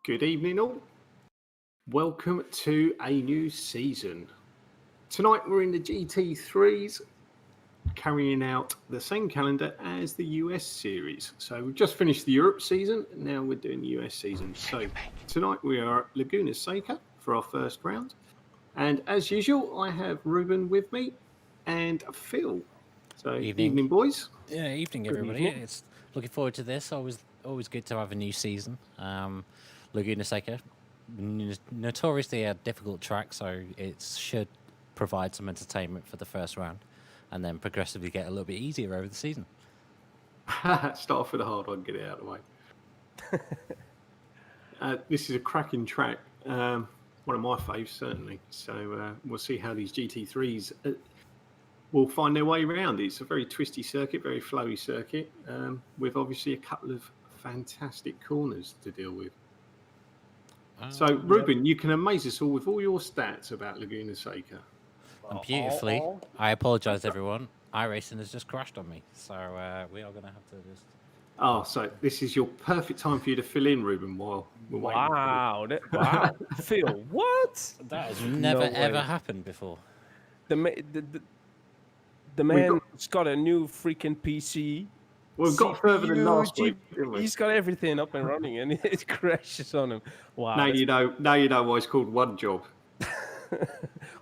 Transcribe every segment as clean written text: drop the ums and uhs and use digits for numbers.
Good evening, all. Welcome to a new season. Tonight we're in the GT3s, carrying out the same calendar as the US series. So we've just finished the Europe season, and now we're doing the US season. So tonight we are at Laguna Seca for our first round. And as usual, I have Ruben with me and Phil. So evening boys. Yeah, evening everybody. It's looking forward to this. Always good to have a new season. Laguna Seca, notoriously a difficult track, so it should provide some entertainment for the first round, and then progressively get a little bit easier over the season. Start off with a hard one, get it out of the way. This is a cracking track. One of my faves, certainly. So we'll see how these GT3s will find their way around. It's a very twisty circuit, very flowy circuit, with obviously a couple of fantastic corners to deal with. So, Ruben, you can amaze us all with all your stats about Laguna Seca. And beautifully, I apologise, everyone. iRacing has just crashed on me, so we are going to have to just... Oh, so this is your perfect time for you to fill in, Ruben, while we're waiting. Wow. Phil, what? That has never, ever happened before. The man's got a new freaking PC. We've got further than last week, didn't we? He's got everything up and running, and it crashes on him. Wow. Now you know why it's called One Job.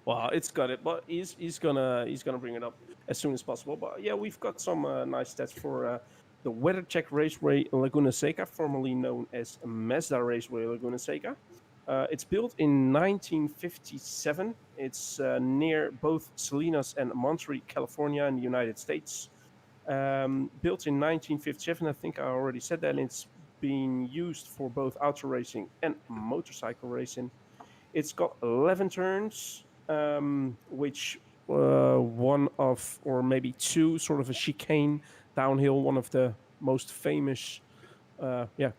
Wow, it's got it, but he's gonna bring it up as soon as possible. But yeah, we've got some nice stats for the WeatherCheck Raceway Laguna Seca, formerly known as Mazda Raceway Laguna Seca. It's built in 1957. It's near both Salinas and Monterey, California, in the United States. Built in 1957, I think I already said that. And it's being used for both auto racing and motorcycle racing. It's got 11 turns, which one of, or maybe two, sort of a chicane downhill, one of the most famous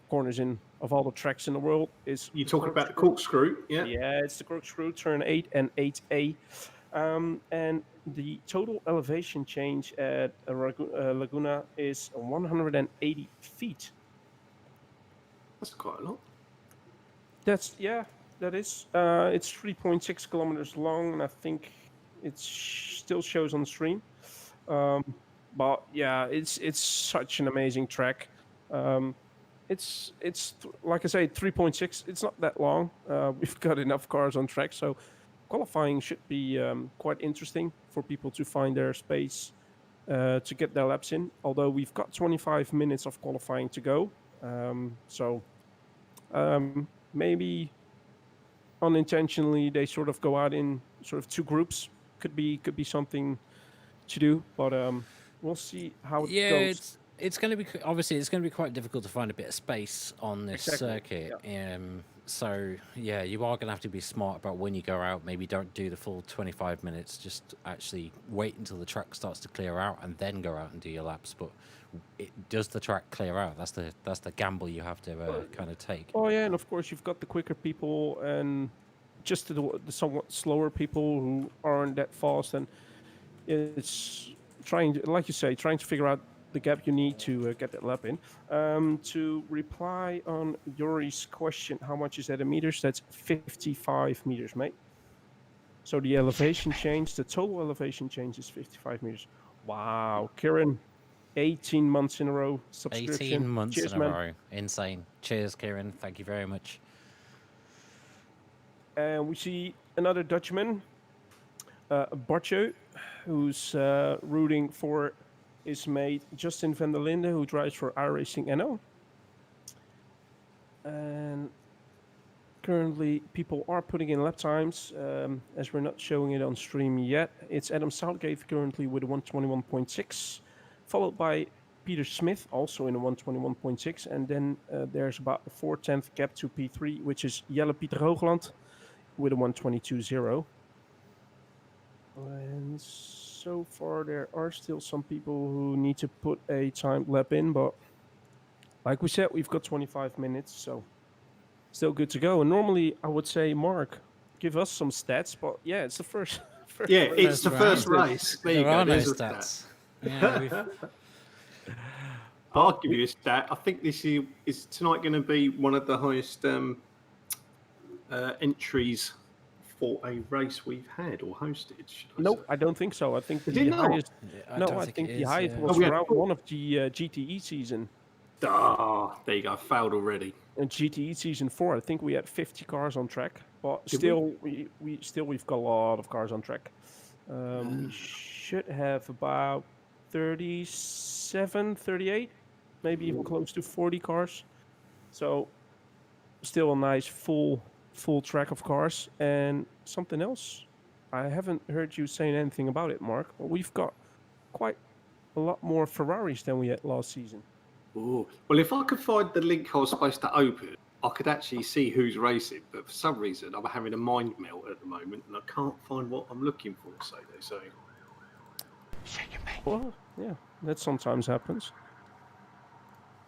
corners of all the tracks in the world. Is you talking about the corkscrew? Yeah. Yeah, it's the corkscrew, turn 8 and 8A. And the total elevation change at Laguna is 180 feet. That's quite a lot. That is. It's 3.6 kilometers long, and I think it still shows on the stream. But yeah, it's such an amazing track. It's like I say, 3.6. It's not that long. We've got enough cars on track, so qualifying should be quite interesting for people to find their space to get their laps in. Although we've got 25 minutes of qualifying to go, so maybe unintentionally they sort of go out in sort of two groups. Could be something to do, but we'll see how it goes. It's going to be quite difficult to find a bit of space on this circuit. Yeah. So yeah, you are going to have to be smart about when you go out. Maybe don't do the full 25 minutes. Just actually wait until the track starts to clear out and then go out and do your laps. But does the track clear out? That's the gamble you have to kind of take. Oh yeah, and of course you've got the quicker people and just the somewhat slower people who aren't that fast, and it's trying to figure out the gap you need to get that lap in. To reply on Yuri's question, how much is that in meters? That's 55 meters, mate. So the elevation change, the total elevation change is 55 meters. Wow, Kieran, 18 months in a row subscription. 18 months Cheers, in a man. row. Insane. Cheers, Kieran. Thank you very much. And we see another Dutchman, Bartje, who's rooting for his mate Justin van der Linde, who drives for iRacing NL. And currently people are putting in lap times, as we're not showing it on stream yet. It's Adam Southgate currently with a 121.6, followed by Peter Smith, also in a 121.6. And then there's about a 4/10 gap to P3, which is Jelle Pieter Hoogland with a 122.0. And so far there are still some people who need to put a timed lap in, but like we said, we've got 25 minutes, so still good to go. And normally I would say, Mark, give us some stats, but yeah, it's the first it's the first race. There are no stats. Yeah, I'll give you a stat. I think this is tonight going to be one of the highest entries for a race we've had or hosted, should I Nope, say? I don't think so. I think Is the it not? highest. I No, don't I think think it the is. highest Yeah. was Oh, we had round 4. one of the GTE season. Ah, there you go. Failed already. And GTE season 4, I think we had 50 cars on track, but Did still, we've got a lot of cars on track. We should have about 37, 38, maybe even close to 40 cars. So still a nice full track of cars. And something else, I haven't heard you saying anything about it, Mark. But we've got quite a lot more Ferraris than we had last season. Ooh. Well, if I could find the link I was supposed to open, I could actually see who's racing. But for some reason, I'm having a mind melt at the moment, and I can't find what I'm looking for. So they say. Well, yeah, that sometimes happens.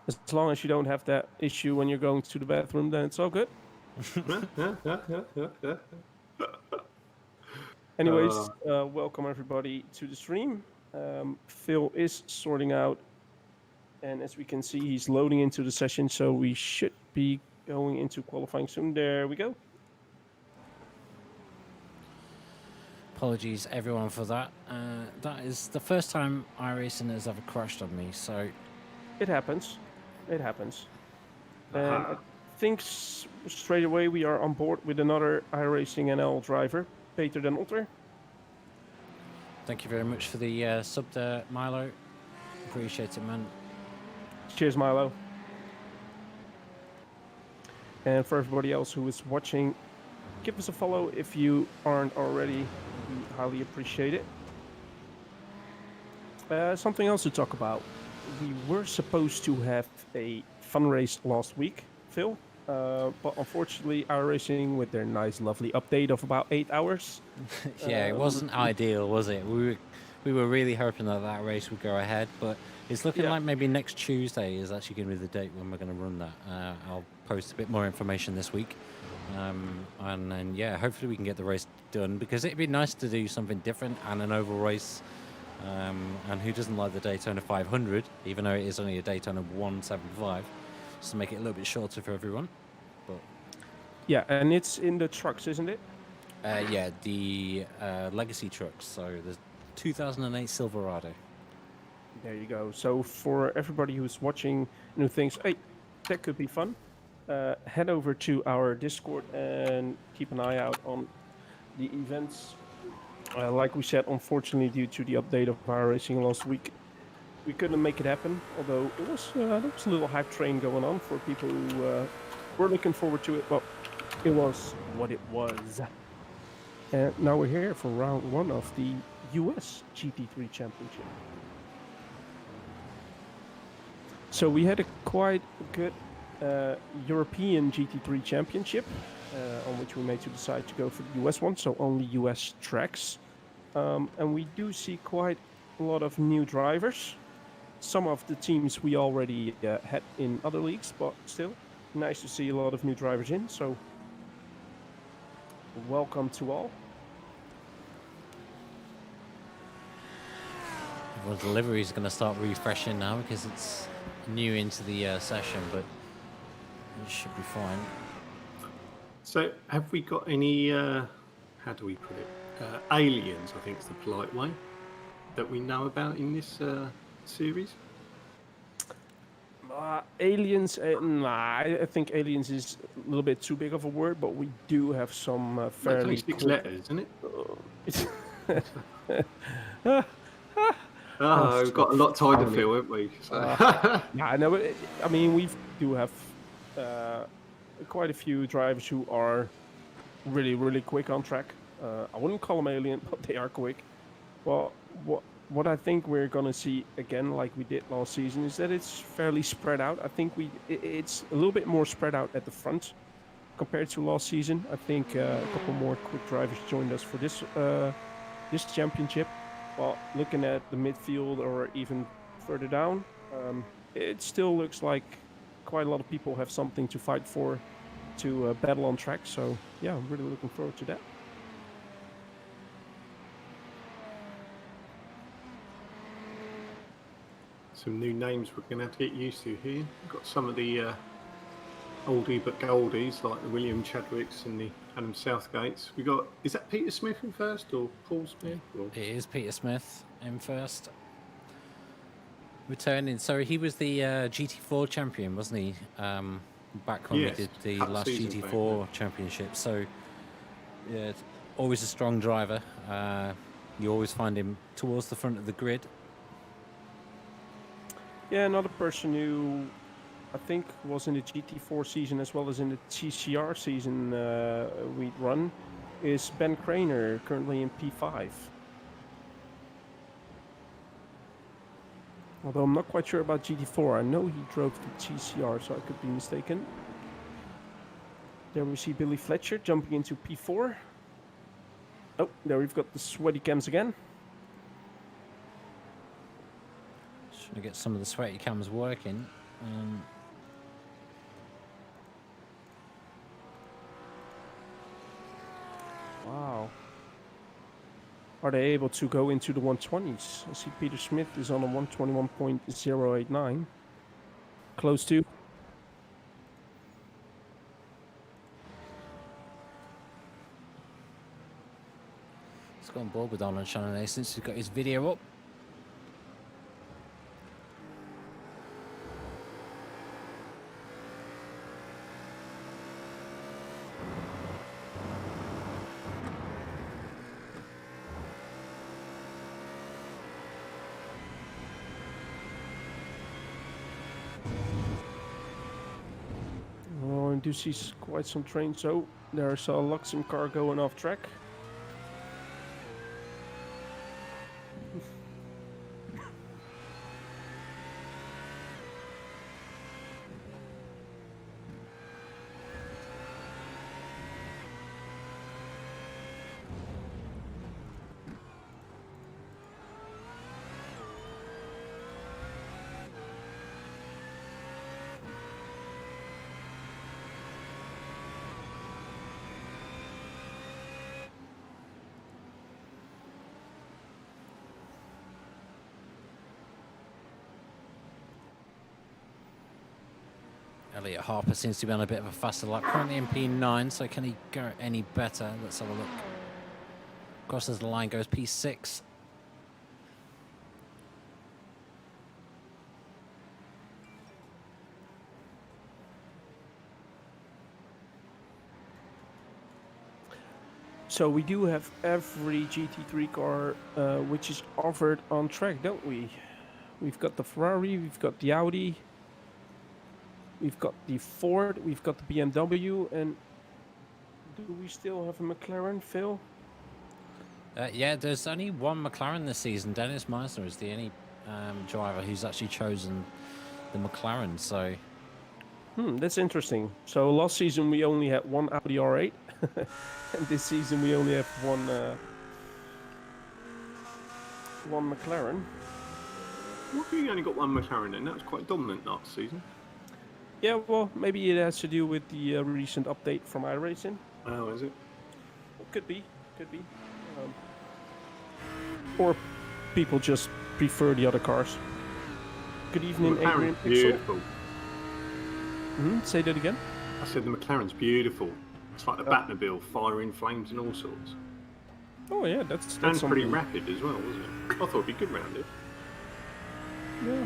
As long as you don't have that issue when you're going to the bathroom, then it's all good. Anyways, welcome everybody to the stream. Phil is sorting out, and as we can see, he's loading into the session, so we should be going into qualifying soon. There we go. Apologies, everyone, for that. That is the first time iRacing has ever crashed on me, so It happens. It happens. And I think straight away we are on board with another iRacing NL driver, Peter den Otter. thank you very much for the sub there, Milo. Appreciate it, man. Cheers, Milo. And for everybody else who is watching, give us a follow if you aren't already. We highly appreciate it. Something else to talk about. We were supposed to have a fun race last week, Phil, but unfortunately, iRacing with their nice, lovely update of about 8 hours. Yeah, it wasn't ideal, was it? We were really hoping that that race would go ahead, but it's looking like maybe next Tuesday is actually going to be the date when we're going to run that. I'll post a bit more information this week. And then, yeah, hopefully we can get the race done, because it'd be nice to do something different and an oval race. And who doesn't like the Daytona 500, even though it is only a Daytona 175, just to make it a little bit shorter for everyone. But yeah, and it's in the trucks, isn't it? yeah, the legacy trucks. So the 2008 Silverado. There you go. So for everybody who's watching and who thinks, hey, that could be fun, head over to our Discord and keep an eye out on the events. Like we said, unfortunately, due to the update of iRacing last week, we couldn't make it happen. Although it was, there was a little hype train going on for people who were looking forward to it. Well, it was what it was. And now we're here for round one of the US GT3 Championship. So we had a quite good European GT3 Championship, on which we made to decide to go for the US one, so only US tracks. And we do see quite a lot of new drivers. Some of the teams we already had in other leagues, but still nice to see a lot of new drivers in. So welcome to all. Well, the livery is going to start refreshing now because it's new into the session, but it should be fine. So, have we got any? How do we put it? Aliens, I think is the polite way, that we know about in this series. Aliens, nah, I think aliens is a little bit too big of a word, but we do have some fairly. It's only 6 letters, isn't it? We've got a lot of time to fill, haven't we? So. Yeah, I know. I mean, we do have quite a few drivers who are really, really quick on track. I wouldn't call them alien, but they are quick. Well, what I think we're gonna see again, like we did last season, is that it's fairly spread out. I think it's a little bit more spread out at the front compared to last season. I think a couple more quick drivers joined us for this championship. Well, looking at the midfield or even further down, it still looks like quite a lot of people have something to fight for, to battle on track. So yeah, I'm really looking forward to that. Some new names we're going to have to get used to here. We've got some of the oldie but goldies like the William Chadwicks and the Adam Southgates. We got, is that Peter Smith in first or Paul Smith? Or? It is Peter Smith in first. Returning, so he was the GT4 champion, wasn't he? Back when we did the last GT4 championship. So, yeah, always a strong driver. You always find him towards the front of the grid. Yeah, another person who I think was in the GT4 season as well as in the TCR season we'd run is Ben Craner, currently in P5. Although I'm not quite sure about GT4. I know he drove the TCR, so I could be mistaken. There we see Billy Fletcher jumping into P4. Oh, there we've got the sweaty cams again. Trying to get some of the sweaty cams working. Wow. Are they able to go into the 120s? I see Peter Smith is on a 121.089. Close to. Let's go on board with Arnold Shannon since he's got his video up. Do see quite some trains. So there's a Luxem car going off track. Elliot Harper seems to be on a bit of a faster lap. Currently in P9, so can he go any better? Let's have a look. Crosses the line, goes P6. So we do have every GT3 car which is offered on track, don't we? We've got the Ferrari, we've got the Audi, we've got the Ford, we've got the BMW, and do we still have a McLaren, Phil? Yeah, there's only one McLaren this season. Dennis Meisner is the only driver who's actually chosen the McLaren, so... That's interesting. So last season we only had one Audi R8, and this season we only have one McLaren. What have you only got one McLaren then? That was quite dominant last season. Yeah, well, maybe it has to do with the recent update from iRacing. Oh, is it? Well, could be. Or people just prefer the other cars. Good evening, Adrian Pixel. Beautiful. Say that again? I said the McLaren's beautiful. It's like the Batmobile, firing flames and all sorts. Oh yeah, that's and something. pretty rapid as well, wasn't it? I thought it'd be good round it. Yeah.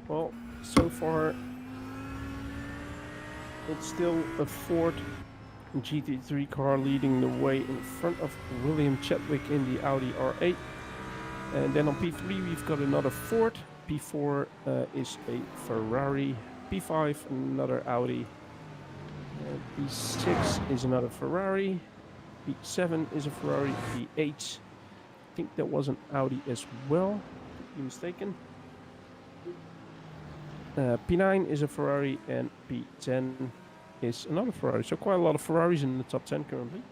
Well, so far it's still a Ford GT3 car leading the way in front of William Chadwick in the Audi R8. And then on P3 we've got another Ford. P4 is a Ferrari. P5 another Audi. P6 is another Ferrari. P7 is a Ferrari. P8, I think that was an Audi as well. Could be mistaken. P9 is a Ferrari and P10 is another Ferrari. So quite a lot of Ferraris in the top 10 currently.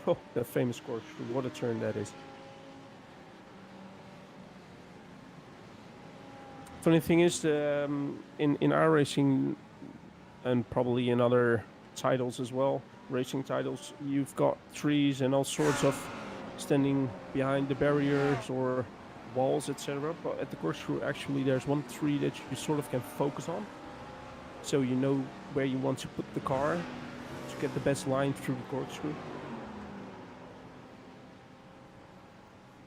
Oh, that famous course. What a turn that is. Funny thing is, in iRacing and probably in other titles as well, racing titles, you've got trees and all sorts of standing behind the barriers or walls, etc. But at the corkscrew, actually, there's one tree that you sort of can focus on, so you know where you want to put the car to get the best line through the corkscrew.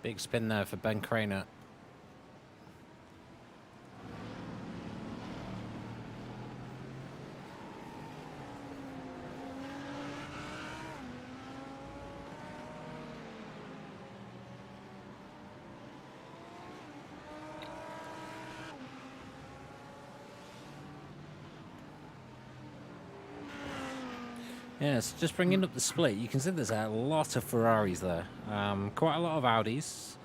Big spin there for Ben Craner. Yes, just bringing up the split, you can see there's a lot of Ferraris there. Quite a lot of Audis.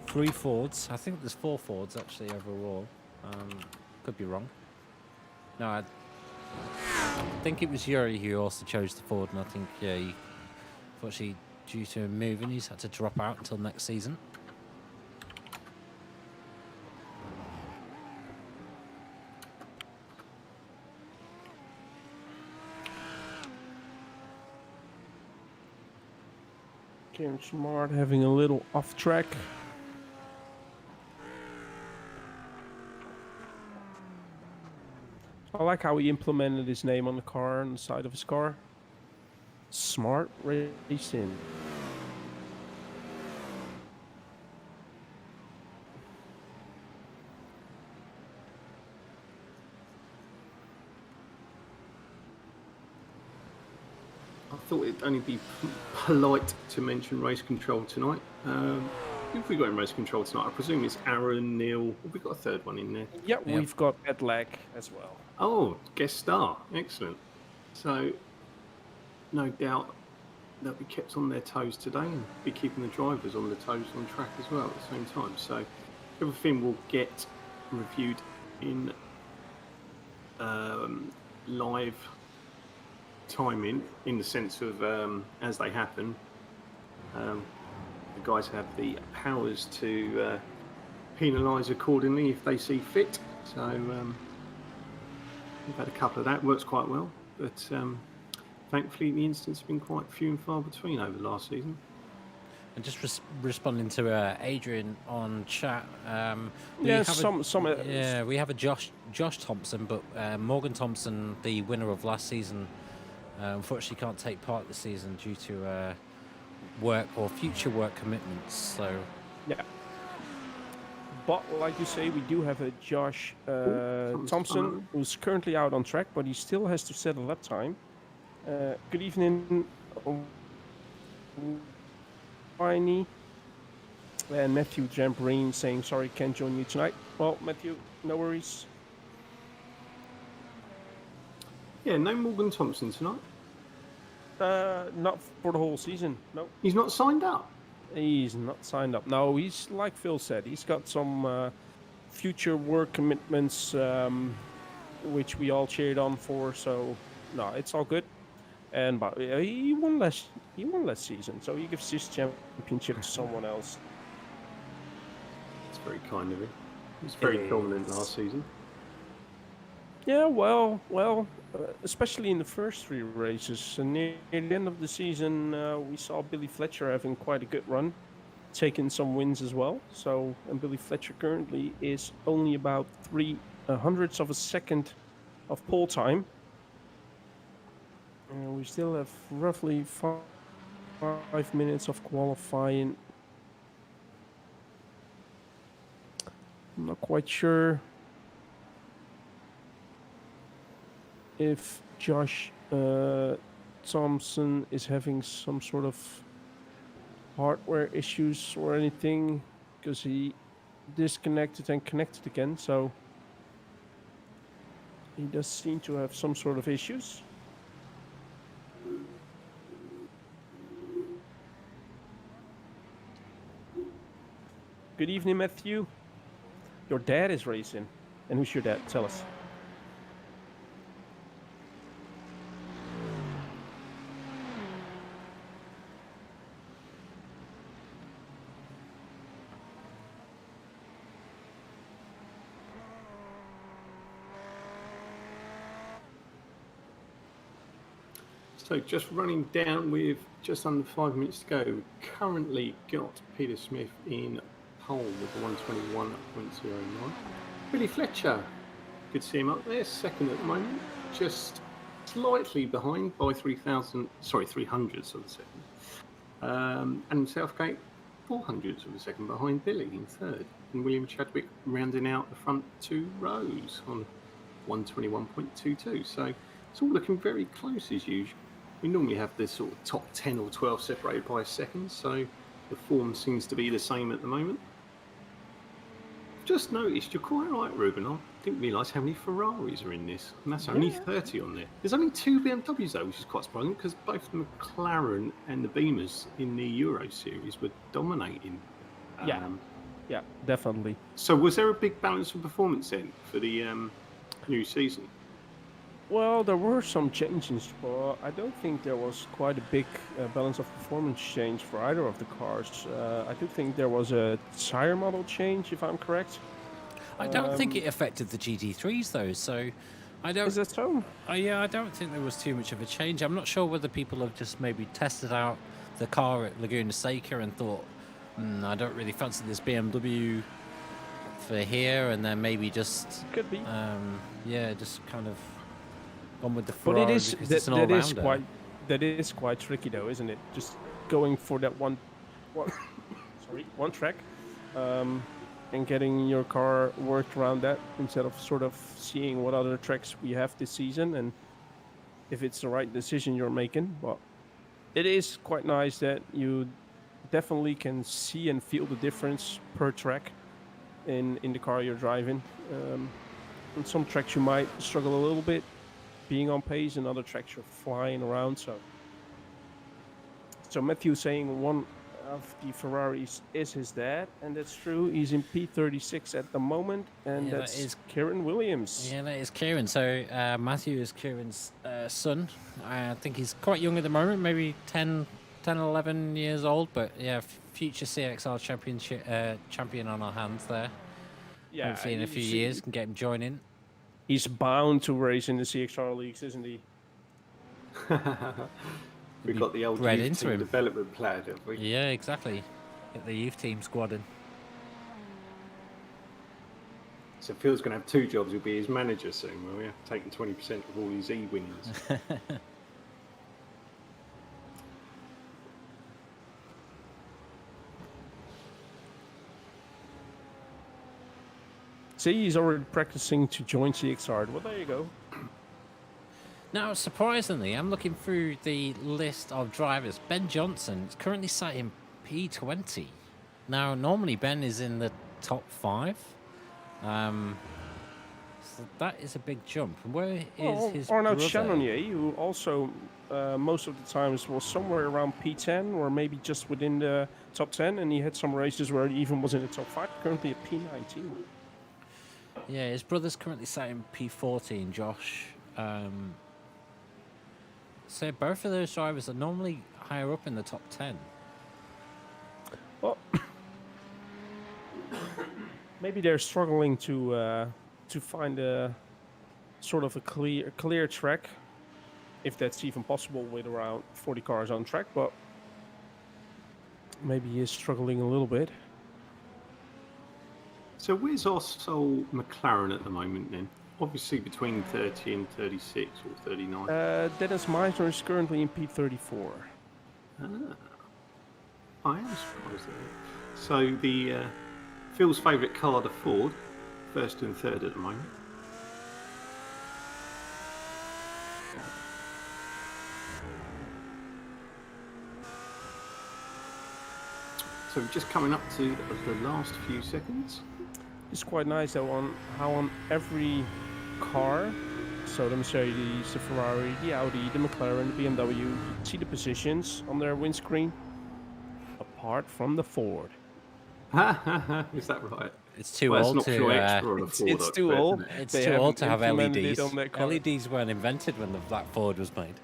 3 Fords. I think there's 4 Fords actually overall. Could be wrong. No, I think it was Yuri who also chose the Ford, and I think he, unfortunately, due to him moving, he's had to drop out until next season. Kieran Smart having a little off track. I like how he implemented his name on the car, on the side of his car. Smart Racing. I thought it'd only be polite to mention race control tonight. Who have we got in race control tonight? I presume it's Aaron, Neil. Have we got a third one in there? Yeah, we've got Ed Lag as well. Oh, guest star. Excellent. So, no doubt they'll be kept on their toes today and be keeping the drivers on the toes on track as well at the same time. So, everything will get reviewed in live timing, in the sense of as they happen. The guys have the powers to penalise accordingly if they see fit. So we've had a couple of that, works quite well, but thankfully the incidents have been quite few and far between over the last season. And just responding to Adrian on chat. We have a Josh Thompson, but Morgan Thompson, the winner of last season, unfortunately can't take part this season due to work or future work commitments. So yeah. But like you say, we do have a Josh Thompson who's currently out on track, but he still has to set a lap time. Good evening, Winey. And Matthew Jambreen saying sorry, can't join you tonight. Well, Matthew, no worries. Yeah, no Morgan Thompson tonight. Not for the whole season. No. He's not signed up. He's not signed up. No, he's like Phil said. He's got some future work commitments, which we all cheered on for. So no, it's all good. And but he won last season, so he gives his championship to someone else. It's very kind of him. He was very dominant last season. Yeah, well, especially in the first 3 races. And near the end of the season, we saw Billy Fletcher having quite a good run, taking some wins as well. So, and Billy Fletcher currently is only about 0.03 of a second of pole time. We still have roughly 5 minutes of qualifying. I'm not quite sure if Josh Thompson is having some sort of hardware issues or anything, because he disconnected and connected again, so he does seem to have some sort of issues. Good evening, Matthew. Your dad is racing. And who's your dad? Tell us. So just running down with just under 5 minutes to go. Currently got Peter Smith in pole with the 121.09. Billy Fletcher, good to see him up there, second at the moment, just slightly behind by 300ths of a second. And Southgate, 400ths of a second behind Billy in third. And William Chadwick rounding out the front two rows on 121.22. So it's all looking very close as usual. We normally have this sort of top 10 or 12 separated by a second, so the form seems to be the same at the moment. Just noticed, you're quite right, Ruben. I didn't realise how many Ferraris are in this, and that's only 30 on there. There's only 2 BMWs though, which is quite surprising because both the McLaren and the Beamers in the Euro Series were dominating. Yeah, definitely. So was there a big balance of performance then for the new season? Well, there were some changes, but I don't think there was quite a big balance of performance change for either of the cars. I do think there was a tire model change, if I'm correct. I don't think it affected the GT3s though, so I don't. Is that so? Yeah, I don't think there was too much of a change. I'm not sure whether people have just maybe tested out the car at Laguna Seca and thought, I don't really fancy this BMW for here, and then maybe just Could be. just kind of gone with the Ferrari. But it is because it's an all-rounder. that is quite tricky though, isn't it? Just going for that one track, and getting your car worked around that instead of sort of seeing what other tracks we have this season and if it's the right decision you're making. But it is quite nice that you definitely can see and feel the difference per track in the car you're driving. On some tracks you might struggle a little bit being on pace, and other tracks you're flying around. So Matthew saying one of the Ferraris is his dad, and that's true. He's in P36 at the moment, and Yeah, that's that is Kieran Williams. Yeah, that is Kieran. So Matthew is Kieran's son. I think he's quite young at the moment, maybe 10, 11 years old. But yeah, future CXR champion on our hands there. Yeah, hopefully in a few years can get him joining. He's bound to race in the CXR leagues, isn't he? We've got the old bred youth into team him. development plan, have we? Yeah, exactly. Get the youth team squad in. So Phil's going to have 2 jobs. He'll be his manager soon, will he? Taking 20% of all his E-winnings. See, he's already practicing to join CXR. Well, there you go. Now, surprisingly, I'm looking through the list of drivers. Ben Johnson is currently sat in P20. Now, normally Ben is in the top 5. So that is a big jump. And where is his Arnaud brother? Chanonier, who also most of the times was somewhere around P10 or maybe just within the top 10, and he had some races where he even was in the top 5, currently at P19. Yeah, his brother's currently sat in P14, Josh. So both of those drivers are normally higher up in the top 10. Well, maybe they're struggling to find a sort of a clear track, if that's even possible with around 40 cars on track. But maybe he is struggling a little bit. So where's our sole McLaren at the moment then? Obviously between 30 and 36 or 39. Dennis Meisner is currently in P34. I am surprised at that. So the Phil's favourite car, the Ford, first and third at the moment. So we're just coming up to the last few seconds. It's quite nice though on how on every car, so the Mercedes, the Ferrari, the Audi, the McLaren, the BMW, you see the positions on their windscreen, apart from the Ford. Is that right? It's too Well, old it's not to. pure extra on a Ford, It's I too bet, old. isn't it? It's They too old haven't to have implemented it LEDs. on their car. LEDs weren't invented when the Black Ford was made.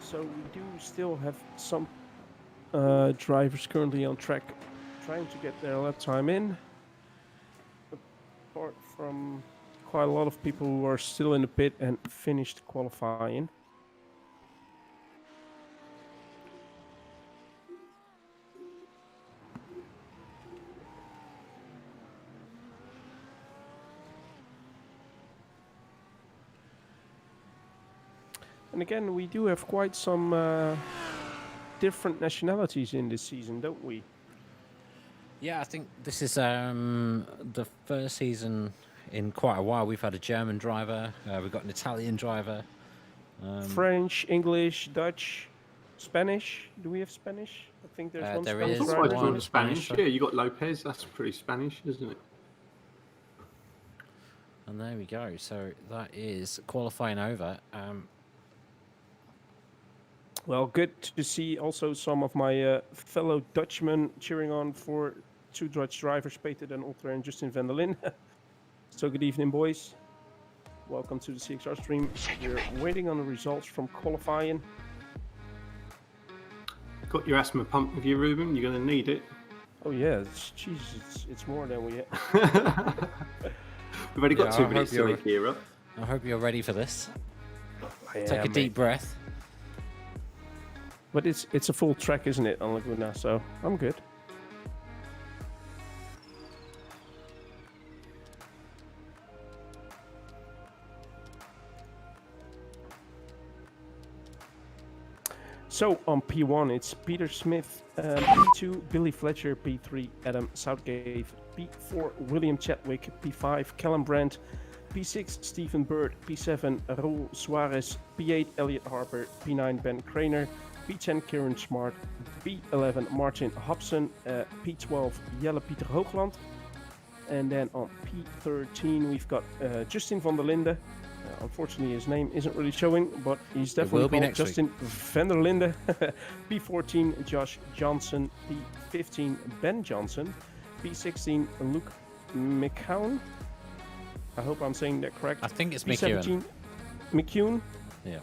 So we do still have some drivers currently on track trying to get their lap time in. Apart from quite a lot of people who are still in the pit and finished qualifying. And again, we do have quite some different nationalities in this season, don't we? Yeah, I think this is the first season in quite a while. We've had a German driver, we've got an Italian driver. French, English, Dutch, Spanish. Do we have Spanish? I think there's one there Spanish is driver. Quite one one Spanish. Spanish. Yeah, you got Lopez. That's pretty Spanish, isn't it? And there we go. So that is qualifying over. Well, good to see also some of my fellow Dutchmen cheering on for two Dutch drivers, Peter den Otter and Justin van der Linden. So good evening, boys. Welcome to the CXR stream. We're waiting on the results from qualifying. Got your asthma pump with you, Ruben? You're going to need it. Oh yeah, it's more than we had. We've only got Yeah, 2 I minutes hope to you're- make gear up. I hope you're ready for this. Take Yeah, a deep breath. But it's a full track, isn't it, on Laguna? So I'm good. So on P1, it's Peter Smith, P2, Billy Fletcher, P3, Adam Southgate, P4, William Chadwick, P5, Callum Brandt, P6, Stephen Bird, P7, Raul Suarez, P8, Elliot Harper, P9, Ben Craner, P10, Kieran Smart, P11, Martin Hobson, P12, Jelle Pieter Hoogland. And then on P13, we've got Justin van der Linden. Unfortunately, his name isn't really showing, but he's definitely will be called next week. Justin van der Linden. P14, Josh Johnson. P15, Ben Johnson. P16, Luke McCown. I hope I'm saying that correct. I think it's P17, McEwen. McCune. Yeah.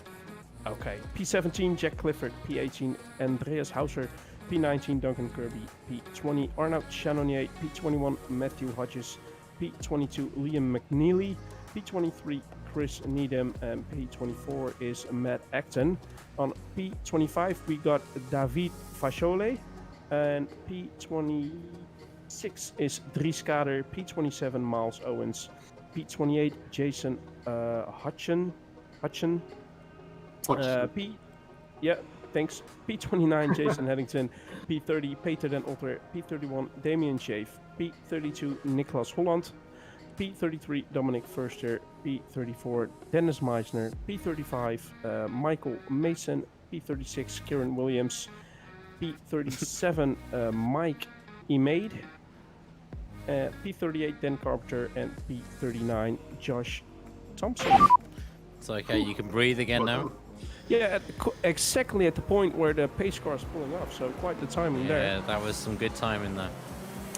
Okay. P17, Jack Clifford. P18, Andreas Hauser. P19, Duncan Kirby. P20, Arnaud Chanonier. P21, Matthew Hodges. P22, Liam McNeely. P23, Chris Needham. And P24 is Matt Acton. On P25, we got David Fachole. And P26 is Dries Kader. P27, Miles Owens. P28, Jason Hutchin. Yeah, thanks. P29, Jason Headington. P30, Peter den Otter. P31, Damien Schaaf. P32, Nicholas Holland. P33, Dominic Förster. P34, Dennis Meisner. P35, Michael Mason. P36, Kieran Williams. P37, Mike Imade. P38, Dan Carpenter. And P39, Josh Thompson. It's okay, you can breathe again now. Yeah, exactly at the point where the pace car is pulling up, so quite the timing there. Yeah, that was some good timing there.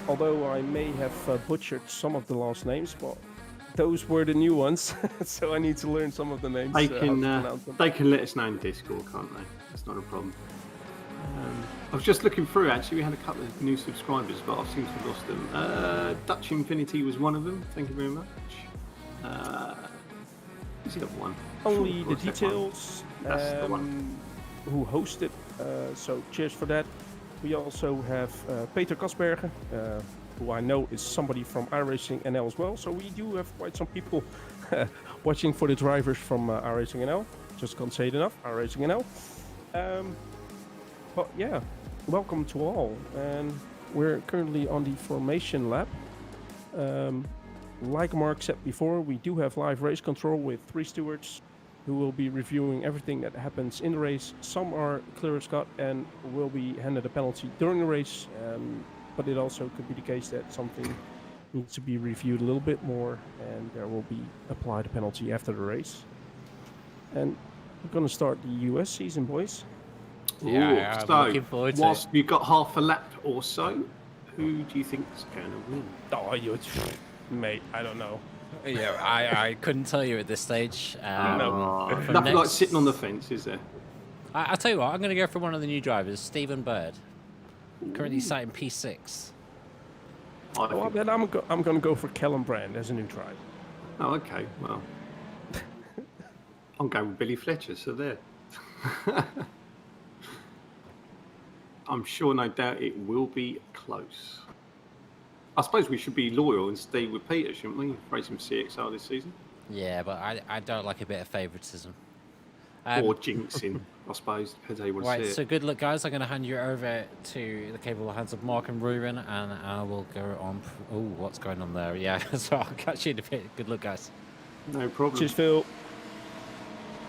Although I may have butchered some of the last names, but those were the new ones, so I need to learn some of the names. They how to can pronounce them. they can let us know in Discord, can't they? That's not a problem. I was just looking through. Actually, we had a couple of new subscribers, but I seem to have lost them. Dutch Infinity was one of them. Thank you very much. Who's the other one? Only Sure, the what's that one? details. That's the one. Who hosted? So cheers for that. We also have Peter Kasbergen, who I know is somebody from iRacing NL as well. So we do have quite some people watching for the drivers from iRacing NL. Just can't say it enough. iRacing NL. But yeah, welcome to all. And we're currently on the formation lap. Like Mark said before, we do have live race control with 3 stewards who will be reviewing everything that happens in the race. Some are clear as cut and will be handed a penalty during the race, but it also could be the case that something needs to be reviewed a little bit more and there will be applied a penalty after the race. And we're going to start the US season, boys. Yeah, I'm so looking forward to whilst it. you've got half a lap or so, who do you think's going to win? Oh, mate, I don't know. Yeah, I couldn't tell you at this stage. For Nothing like next- sitting on the fence, is there? I'll tell you what, I'm going to go for one of the new drivers, Stephen Bird. Currently sat in P6. I Well, think then I'm going to go for Callum Brand as a new driver. Oh, okay. Well, I'm going with Billy Fletcher, so there. I'm sure, no doubt, it will be close. I suppose we should be loyal and stay with Peter, shouldn't we? Race him CXR this season. Yeah, but I don't like a bit of favouritism. Or jinxing, I suppose. Depends how you want to Right, see so it. good luck, guys. I'm going to hand you over to the capable hands of Mark and Ruben, and I will go on. Oh, what's going on there? Yeah, so I'll catch you in a bit. Good luck, guys. No problem. Cheers, Phil.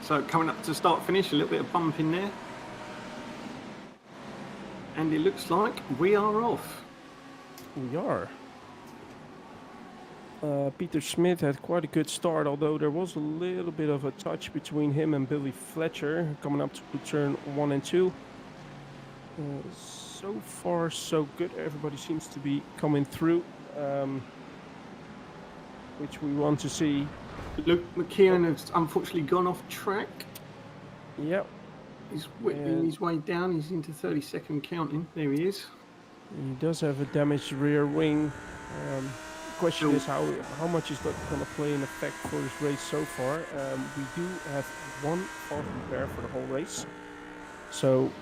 So coming up to start finish, a little bit of bump in there. And it looks like we are off. We are. Peter Smith had quite a good start, although there was a little bit of a touch between him and Billy Fletcher coming up to turn 1 and 2. So far, so good. Everybody seems to be coming through, which we want to see. Luke McKeon has unfortunately gone off track. Yep. He's whipping his way down. He's into 32nd counting. There he is. He does have a damaged rear wing. Question is how much is that going to play an effect for this race so far. We do have one fault repair for the whole race. So,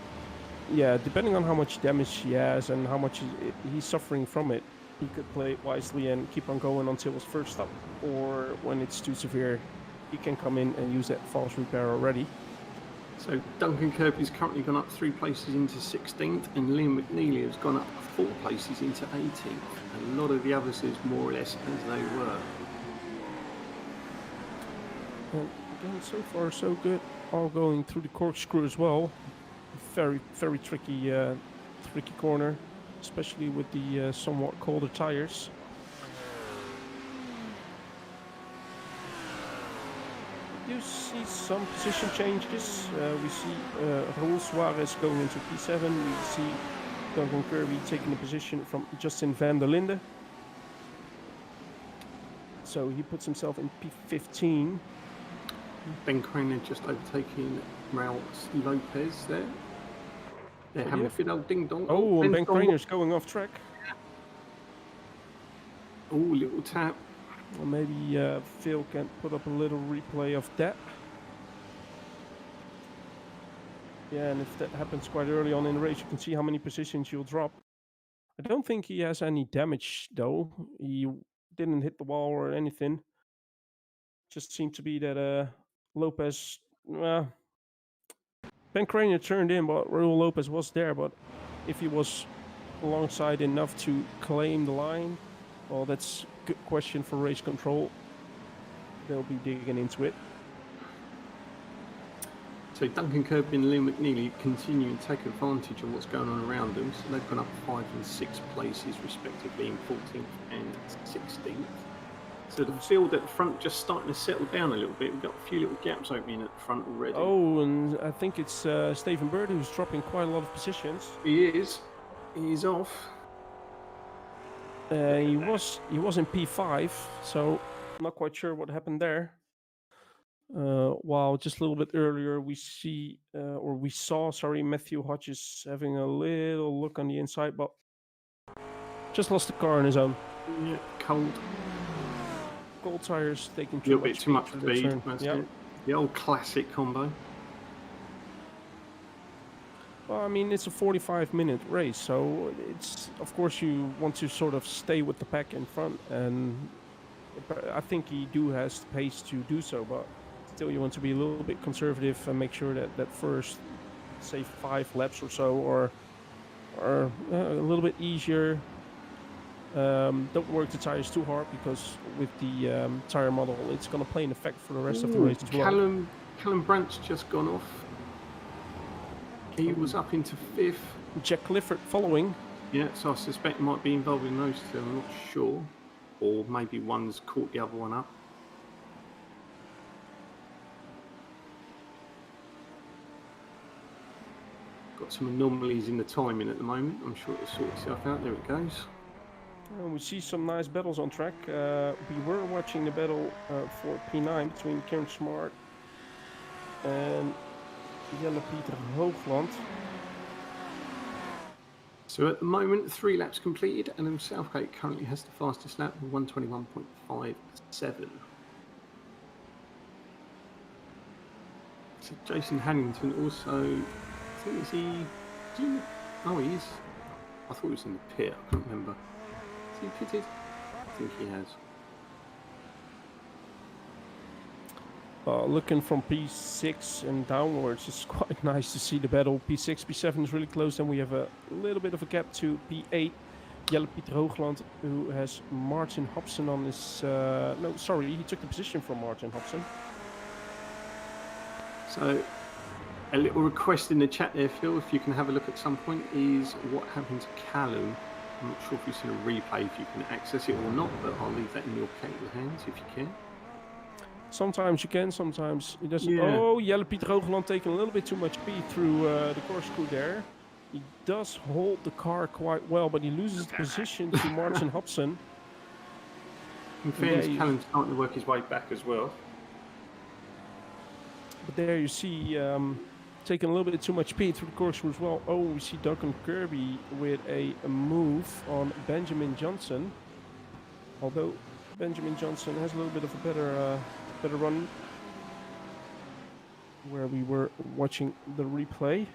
yeah, depending on how much damage he has and how much he's suffering from it, he could play it wisely and keep on going until his first stop. Or when it's too severe, he can come in and use that false repair already. So Duncan Kirby's currently gone up 3 places into 16th, and Liam McNeely has gone up 4 places into 18th. A lot of the others is more or less as they were. And again, so far so good. All going through the corkscrew as well. Very, very tricky corner, especially with the somewhat colder tires. You see some position changes. We see Raul Suarez going into P7. We see Duncan Kirby taking a position from Justin van der Linde. So he puts himself in P15. Ben Craner just overtaking Raul Lopez there. They're having a good old ding dong. Oh, and Ben Craner's going off track. Oh, little tap. Well, maybe Phil can put up a little replay of that. Yeah, and if that happens quite early on in the race, you can see how many positions you'll drop. I don't think he has any damage, though. He didn't hit the wall or anything. Just seemed to be that Lopez... Ben Craner turned in, but Raul Lopez was there. But if he was alongside enough to claim the line, well, that's a good question for race control. They'll be digging into it. So Duncan Kirby and Liam McNeely continue to take advantage of what's going on around them. So they've gone up 5 and 6 places respectively in 14th and 16th. So the field at the front just starting to settle down a little bit. We've got a few little gaps opening at the front already. Oh, and I think it's Stephen Bird who's dropping quite a lot of positions. He is. He's off. He was in P5, so I'm not quite sure what happened there. While just a little bit earlier we saw Matthew Hodges having a little look on the inside, but just lost the car on his own. Yeah, cold tires taking too much speed. That's yep. it. The old classic combo. Well, I mean, it's a 45-minute race, so it's, of course, you want to sort of stay with the pack in front, and I think he has the pace to do so, but still you want to be a little bit conservative and make sure that first, say, 5 laps or so are a little bit easier. Don't work the tires too hard, because with the tire model, it's going to play an effect for the rest of the race as well. Callum Brandt's just gone off. He was up into 5th. Jack Clifford following. Yeah, so I suspect he might be involved in those two. I'm not sure. Or maybe one's caught the other one up. Got some anomalies in the timing at the moment. I'm sure it'll sort itself out. There it goes. And we see some nice battles on track. We were watching the battle for P9 between Kieran Smart and Jelle Pieter Hoogland. So at the moment, 3 laps completed, and then Southgate currently has the fastest lap with 121.57. So Jason Hannington also, I think is he? Oh, he is. I thought he was in the pit. I can't remember. Is he pitted? I think he has. Looking from P6 and downwards, it's quite nice to see the battle. P6, P7 is really close, and we have a little bit of a gap to P8. Jelle Pieter Hoogland, who has Martin Hobson on his... no, sorry, he took the position from Martin Hobson. So, a little request in the chat there, Phil, if you can have a look at some point, is what happened to Callum. I'm not sure if you've seen a replay, if you can access it or not, but I'll leave that in your capable hands if you can. Sometimes you can, sometimes it doesn't. Yeah. Oh, Jelle Pieter Hoogland taking a little bit too much speed through the corkscrew there. He does hold the car quite well, but he loses the position to Martin Hobson. In fairness, Callum's starting to work his way back as well. But there you see, taking a little bit too much speed through the corkscrew as well. Oh, we see Duncan Kirby with a move on Benjamin Johnson. Although Benjamin Johnson has a little bit of a better run where we were watching the replay.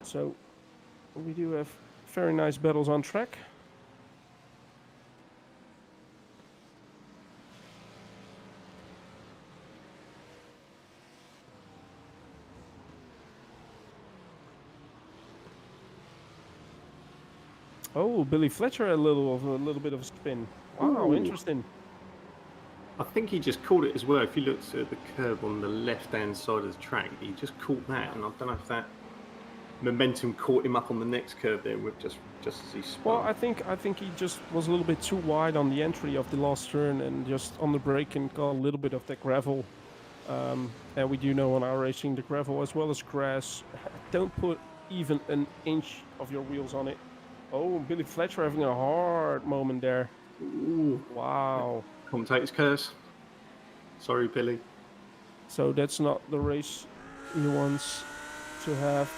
So we do have very nice battles on track. Oh, Billy Fletcher had a little bit of a spin. Wow, Ooh. Interesting. I think he just caught it as well. If you looked at the curb on the left-hand side of the track, he just caught that, and I don't know if that momentum caught him up on the next curve there, with just as he spun. Well, I think he just was a little bit too wide on the entry of the last turn, and just on the brake and got a little bit of that gravel. And we do know on our racing, the gravel as well as grass, don't put even an inch of your wheels on it. Oh, Billy Fletcher having a hard moment there. Ooh. Wow. Commentator's curse. Sorry, Billy. So that's not the race he wants to have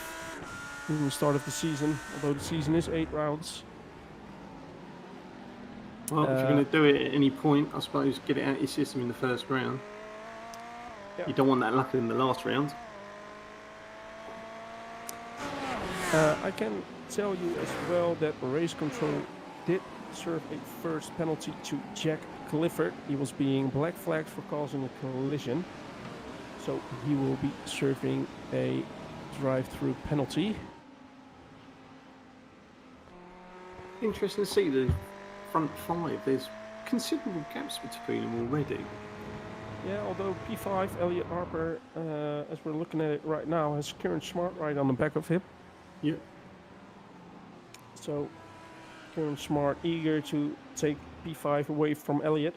in the start of the season, although the season is 8 rounds. Well, if you're going to do it at any point, I suppose get it out of your system in the first round. Yeah. You don't want that luck in the last round. I can tell you as well that race control did serve a first penalty to Jack Clifford. He was being black flagged for causing a collision, so he will be serving a drive-through penalty. Interesting to see the front 5. There's considerable gaps between them already. Yeah, although P5, Elliot Harper, as we're looking at it right now, has Kieran Smart right on the back of him. Yep. So Kieran Smart eager to take P5 away from Elliot.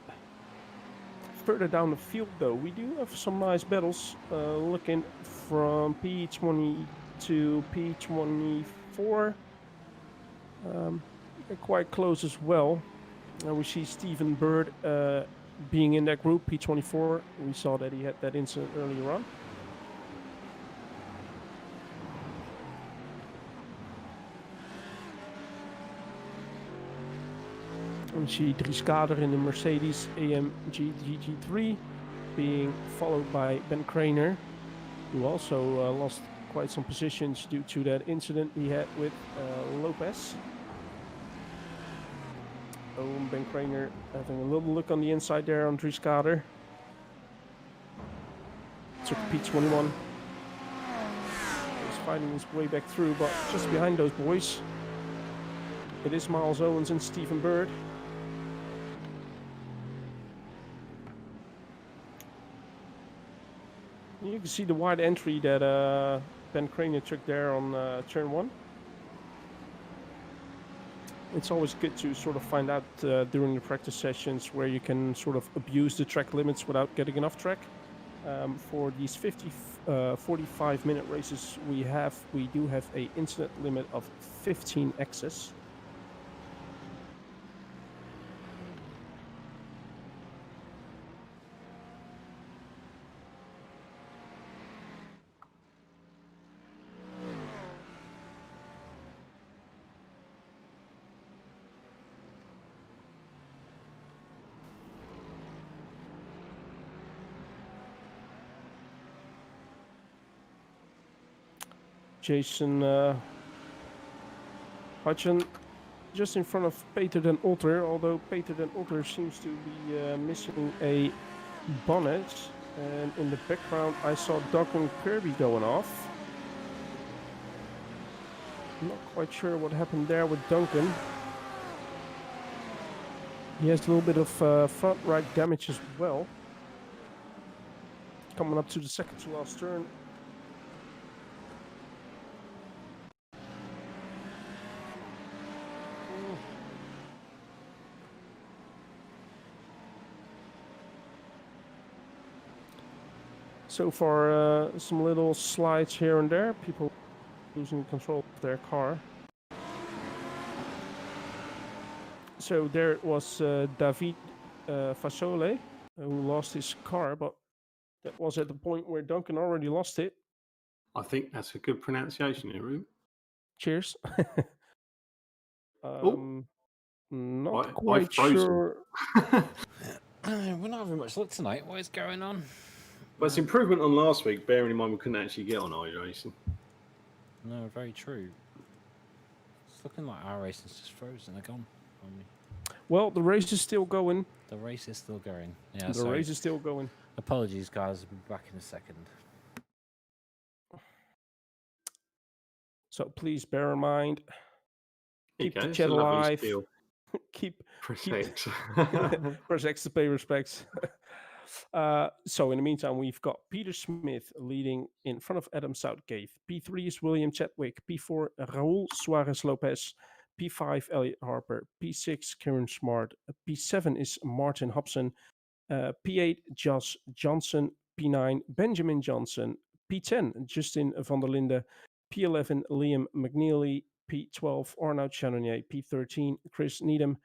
Further down the field, though, we do have some nice battles. Looking from P20 to P24. They're quite close as well. We see Stephen Bird being in that group, P24. We saw that he had that incident earlier on. We see Dries Kader in the Mercedes AMG GT3 being followed by Ben Craner, who also lost quite some positions due to that incident he had with Lopez. Oh, Ben Craner having a little look on the inside there on Dries Kader. Took P21. He's fighting his way back through, but just behind those boys, it is Miles Owens and Stephen Bird. You can see the wide entry that Ben Craner took there on turn 1. It's always good to sort of find out during the practice sessions where you can sort of abuse the track limits without getting enough track. For these 45-minute races we do have a incident limit of 15 X's. Jason Hutchin just in front of Peter den Otter, although Peter den Otter seems to be missing a bonnet. And in the background, I saw Duncan Kirby going off. I'm not quite sure what happened there with Duncan. He has a little bit of front right damage as well. Coming up to the second to last turn. So far, some little slides here and there. People losing control of their car. So there it was David Fasole who lost his car, but that was at the point where Duncan already lost it. I think that's a good pronunciation here, Ruben. Cheers. Oh, Not I've quite frozen. sure. We're not having much luck tonight. What is going on? But it's improvement on last week, bearing in mind we couldn't actually get on iRacing. No, very true. It's looking like our race is just frozen. They're gone. Well, the race is still going. The race is still going. Yeah, The race is still going. Apologies, guys. I'll be back in a second. So please bear in mind, keep Okay, the it's chat a lovely alive. spiel. keep Press X. press X to pay respects. So in the meantime, we've got Peter Smith leading in front of Adam Southgate. P3 is William Chadwick. P4, Raul Suarez Lopez. P5, Elliot Harper. P6, Kieran Smart. P7 is Martin Hobson. P8, Josh Johnson. P9, Benjamin Johnson. P10, Justin van der Linde. P11, Liam McNeely. P12, Arnaud Channonier. P13, Chris Needham.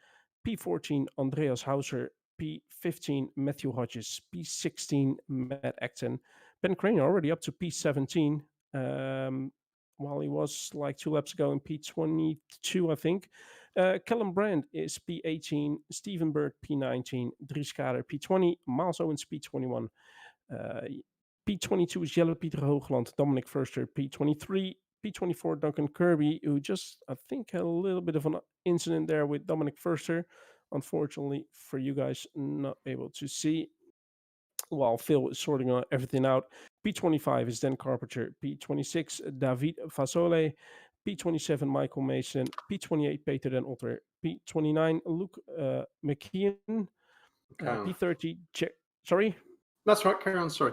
P14, Andreas Hauser. P15, Matthew Hodges. P16, Matt Acton. Ben Crane already up to P17, while he was like 2 laps ago in P22, I think. Callum Brand is P18, Stephen Bird P19, Dries Kader P20, Miles Owens P21. P22 is Jelle Pieter Hoogland, Dominic Forster P23, P24 Duncan Kirby, who just, I think, had a little bit of an incident there with Dominic Forster. Unfortunately for you guys, not able to see. While Phil is sorting everything out. P25 is Dan Carpenter. P26, David Fasole. P27, Michael Mason. P28, Peter den Otter. P29, Luke McKeon. P30, sorry? That's right, carry on, sorry.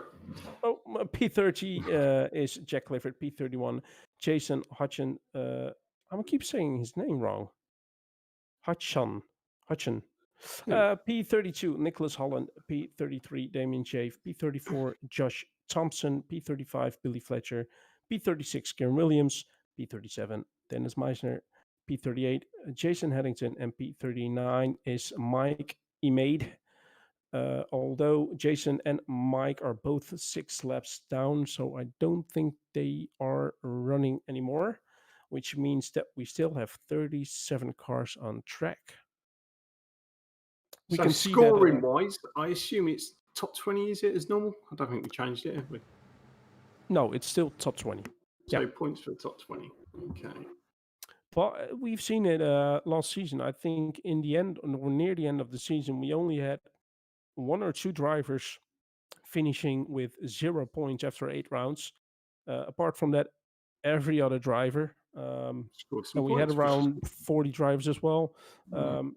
Oh, P30 is Jack Clifford. P31, Jason Hutchin. I'm going to keep saying his name wrong. Hutchin. P32, Nicholas Holland. P33, Damien Shave. P34, Josh Thompson. P35, Billy Fletcher. P36, Kieran Williams. P37, Dennis Meisner. P38, Jason Haddington. And P39 is Mike Imade. Although Jason and Mike are both 6 laps down, so I don't think they are running anymore, which means that we still have 37 cars on track. We can see scoring wise, I assume it's top 20, is it, as normal? I don't think we changed it, have we? No, it's still top 20. So points for the top 20. Okay. But we've seen it last season. I think in the end, or near the end of the season, we only had 1 or 2 drivers finishing with 0 points after 8 rounds. Apart from that, every other driver. And we had around 40 drivers as well.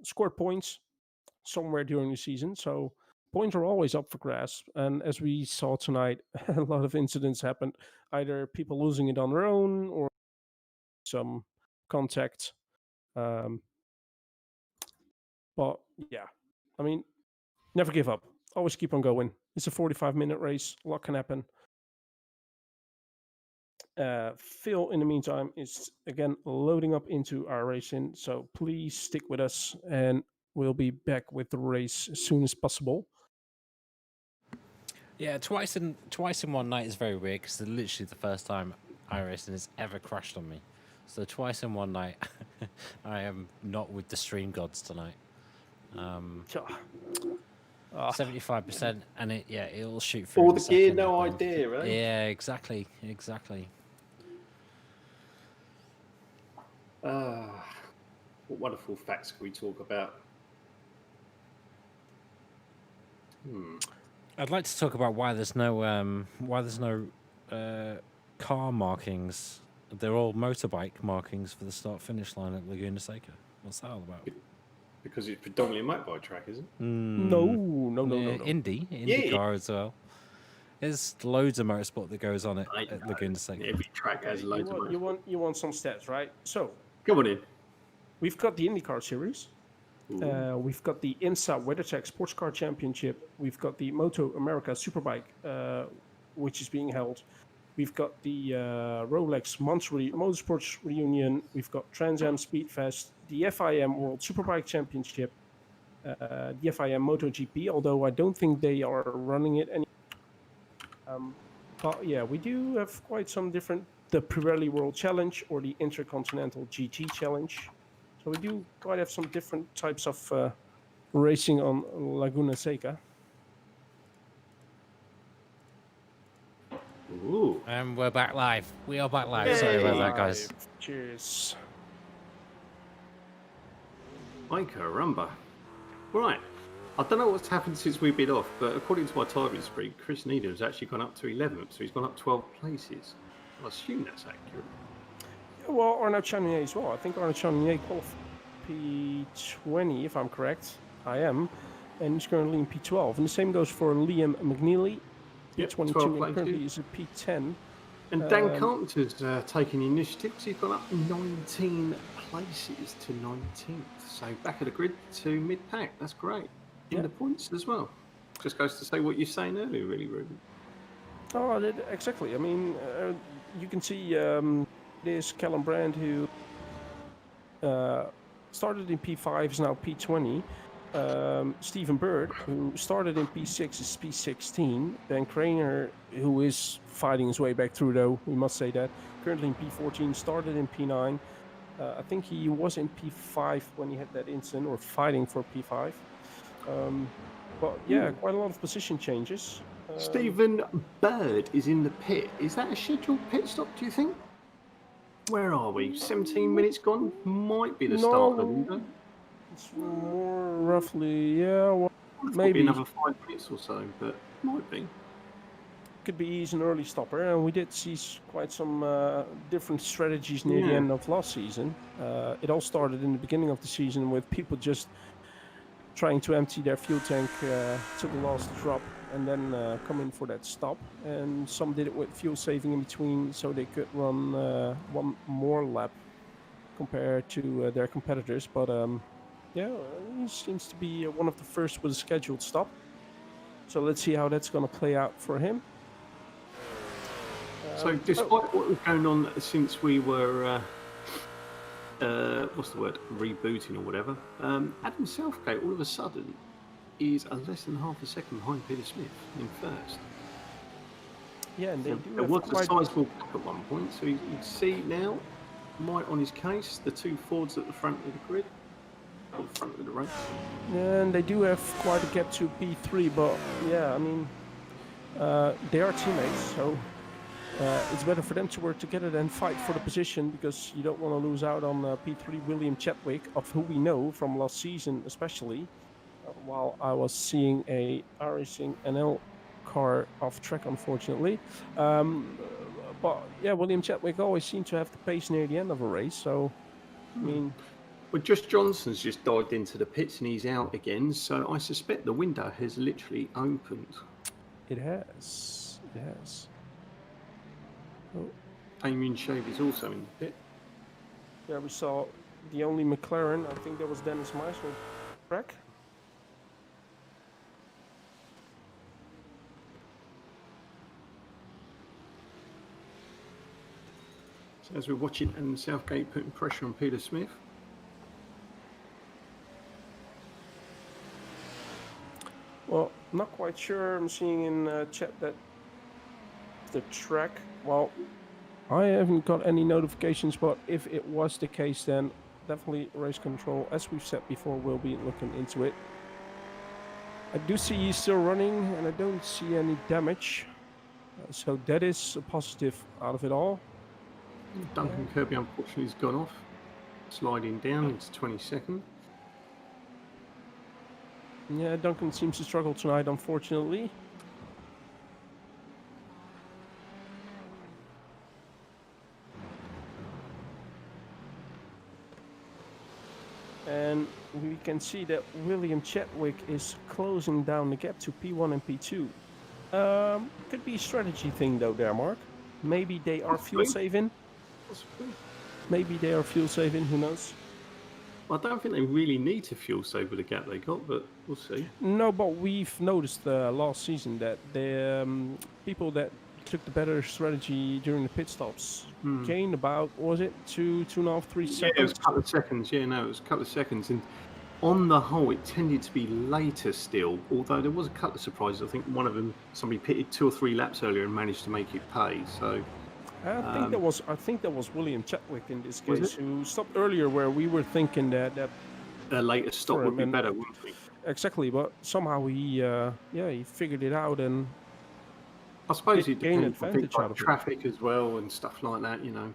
Scored points somewhere during the season. So points are always up for grabs. And as we saw tonight, a lot of incidents happened. Either people losing it on their own or some contact. But yeah, I mean, never give up. Always keep on going. It's a 45-minute race. A lot can happen. Phil, in the meantime, is again loading up into our racing. So please stick with us and we'll be back with the race as soon as possible. Yeah, twice in one night is very weird because it's literally the first time iRacing has ever crashed on me. So twice in one night, I am not with the stream gods tonight. 75%, and it'll shoot through. All the gear, no idea, right? Yeah, exactly. What wonderful facts can we talk about? I'd like to talk about why there's no car markings. They're all motorbike markings for the start-finish line at Laguna Seca. What's that all about? Because it's predominantly a motorbike track, isn't it? No. IndyCar as well. There's loads of motorsport that goes on at Laguna Seca. Every track has loads of motorsport. You want some stats, right? So, Come on in. we've got the IndyCar Series. We've got the IMSA WeatherTech Sports Car Championship. We've got the Moto America Superbike, which is being held. We've got the Rolex Monterey Motorsports Reunion. We've got Trans Am Speedfest, the FIM World Superbike Championship, the FIM MotoGP, although I don't think they are running it anymore. But yeah, we do have quite some different, the Pirelli World Challenge or the Intercontinental GT Challenge. So we do quite have some different types of racing on Laguna Seca. Ooh. And we're back live. We are back live. Sorry about that, guys. Cheers. Ay caramba. Right. I don't know what's happened since we've been off, but according to my timing spread, Chris Needham's actually gone up to 11th, so he's gone up 12 places. I assume that's accurate. Yeah, well, Arnaud Chanier as well. I think Arnaud Chanier qualified P20, if I'm correct. I am. And he's currently in P12. And the same goes for Liam McNeely. P22 and currently is a P10. And Dan Carpenter's taking the initiative because he's gone up 19 places to 19th. So back of the grid to mid-pack. That's great. In the points as well. Just goes to say what you're saying earlier, really, Ruben. Oh, exactly. I mean, you can see this Callum Brand who started in P5 is now P20. Stephen Bird, who started in P6, is P16. Dan Craner, who is fighting his way back through, though, we must say that. Currently in P14, started in P9. I think he was in P5 when he had that incident, or fighting for P5. But yeah, quite a lot of position changes. Stephen Bird is in the pit. Is that a scheduled pit stop, do you think? Where are we? 17 minutes gone? Might be the start of the window. It's more roughly, well, maybe another 5 minutes or so, but might be. Could be he's an early stopper, and we did see quite some different strategies near the end of last season. It all started in the beginning of the season with people just trying to empty their fuel tank to the last drop and then come in for that stop. And some did it with fuel saving in between so they could run one more lap compared to their competitors. But yeah, he seems to be one of the first with a scheduled stop. So let's see how that's going to play out for him. So despite what was going on since we were, what's the word, rebooting or whatever, Adam Southgate all of a sudden is a less than half a second behind Peter Smith in first. Yeah, and they there was a sizable gap at one point, so you can see now, Mike on his case, the two Fords at the front of the grid, or the front of the race. And they do have quite a gap to P3, but yeah, I mean, they are teammates, so it's better for them to work together than fight for the position, because you don't want to lose out on P3 William Chadwick, of who we know from last season especially, while I was seeing a iRacing NL car off track, unfortunately. But yeah, William Chadwick always seemed to have the pace near the end of a race, so I mean... Well, Josh Johnson's just dived into the pits and he's out again, so I suspect the window has literally opened. It has. It has. Oh. Damien Shave is also in the pit. Yeah, we saw the only McLaren, I think that was Dennis Meisel, track. So as we're watching Adam Southgate putting pressure on Peter Smith. Well, not quite sure. I'm seeing in chat that the track, well, I haven't got any notifications, but if it was the case, then definitely race control, as we've said before, will be looking into it. I do see he's still running, and I don't see any damage. So that is a positive out of it all. Duncan Kirby, unfortunately, has gone off. sliding down into 22nd. Yeah, Duncan seems to struggle tonight, unfortunately. And we can see that William Chadwick is closing down the gap to P1 and P2. Could be a strategy thing though there, Mark. Maybe they are fuel saving. Maybe they are fuel saving, who knows? Well, I don't think they really need to fuel save with the gap they got, but we'll see. No, but we've noticed last season that the people that took the better strategy during the pit stops gained about, was it 2.5, 3 seconds? Yeah, it was a couple of seconds. Yeah, no, it was a couple of seconds. And on the whole, it tended to be later still, although there was a couple of surprises. I think one of them, somebody pitted 2 or 3 laps earlier and managed to make it pay. So I think that was William Chadwick in this case, who stopped earlier, where we were thinking that a later stop would be better, wouldn't we? Exactly, but somehow he figured it out, and I suppose it gained depends on advantage things out like of it. traffic as well and stuff like that, you know.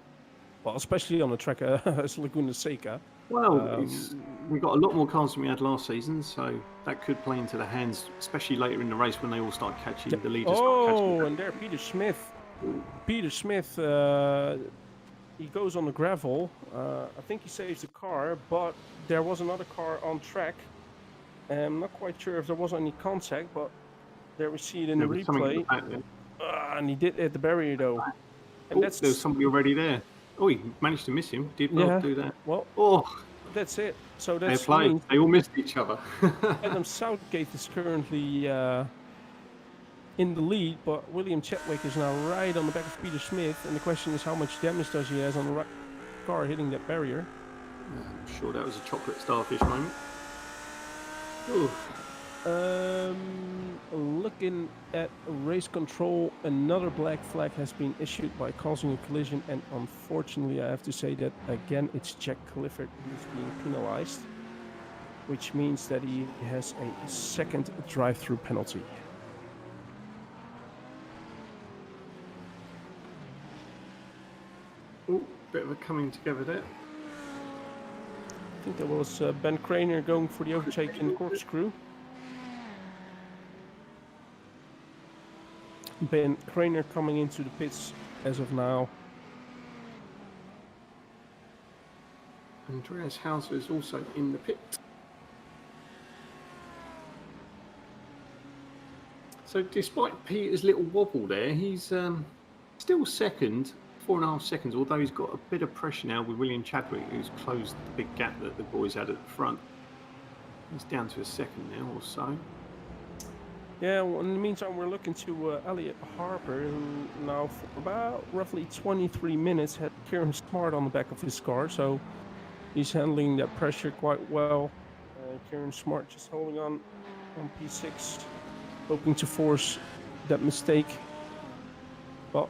Well, especially on a track as Laguna Seca. Well, we've got a lot more cars than we had last season, so that could play into the hands, especially later in the race when they all start catching the leaders. And there Peter Smith. Peter Smith, he goes on the gravel. I think he saves the car, but there was another car on track. I'm not quite sure if there was any contact, but there we see it in the replay. And he did hit the barrier though. And there's somebody already there. Oh, he managed to miss him. Did not do that. Well, that's it. So that's played. They all missed each other. Adam Southgate is currently in the lead, but William Chadwick is now right on the back of Peter Smith, and the question is how much damage does he have on the right car hitting that barrier. I'm sure that was a chocolate starfish moment. Ooh. Looking at race control, another black flag has been issued by causing a collision, and unfortunately I have to say that again it's Jack Clifford who's being penalized, which means that he has a second drive-through penalty. Oh, bit of a coming together there. I think that was Ben Craner going for the overtake in the corkscrew. Ben Craner coming into the pits as of now. Andreas Hauser is also in the pit. So despite Peter's little wobble there, he's still second, 4.5 seconds, although he's got a bit of pressure now with William Chadwick, who's closed the big gap that the boys had at the front. He's down to a second now or so. Yeah, well, in the meantime, we're looking to Elliot Harper, who now for about roughly 23 minutes had Kieran Smart on the back of his car, so he's handling that pressure quite well. Kieran Smart just holding on P6, hoping to force that mistake. But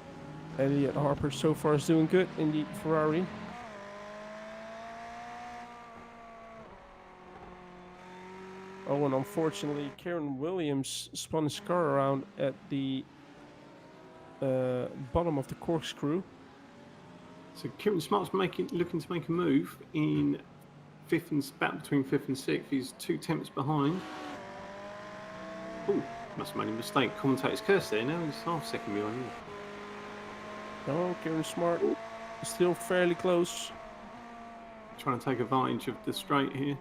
Elliot Harper so far is doing good in the Ferrari. Oh, and unfortunately, Kieran Williams spun his car around at the bottom of the corkscrew. So Kieran Smart's looking to make a move in fifth and back between 5th and 6th. He's 2 tenths behind. Oh, must have made a mistake. Commentator's curse there. Now he's half second behind you. Oh, Kieran Smart is still fairly close. Trying to take advantage of the straight here.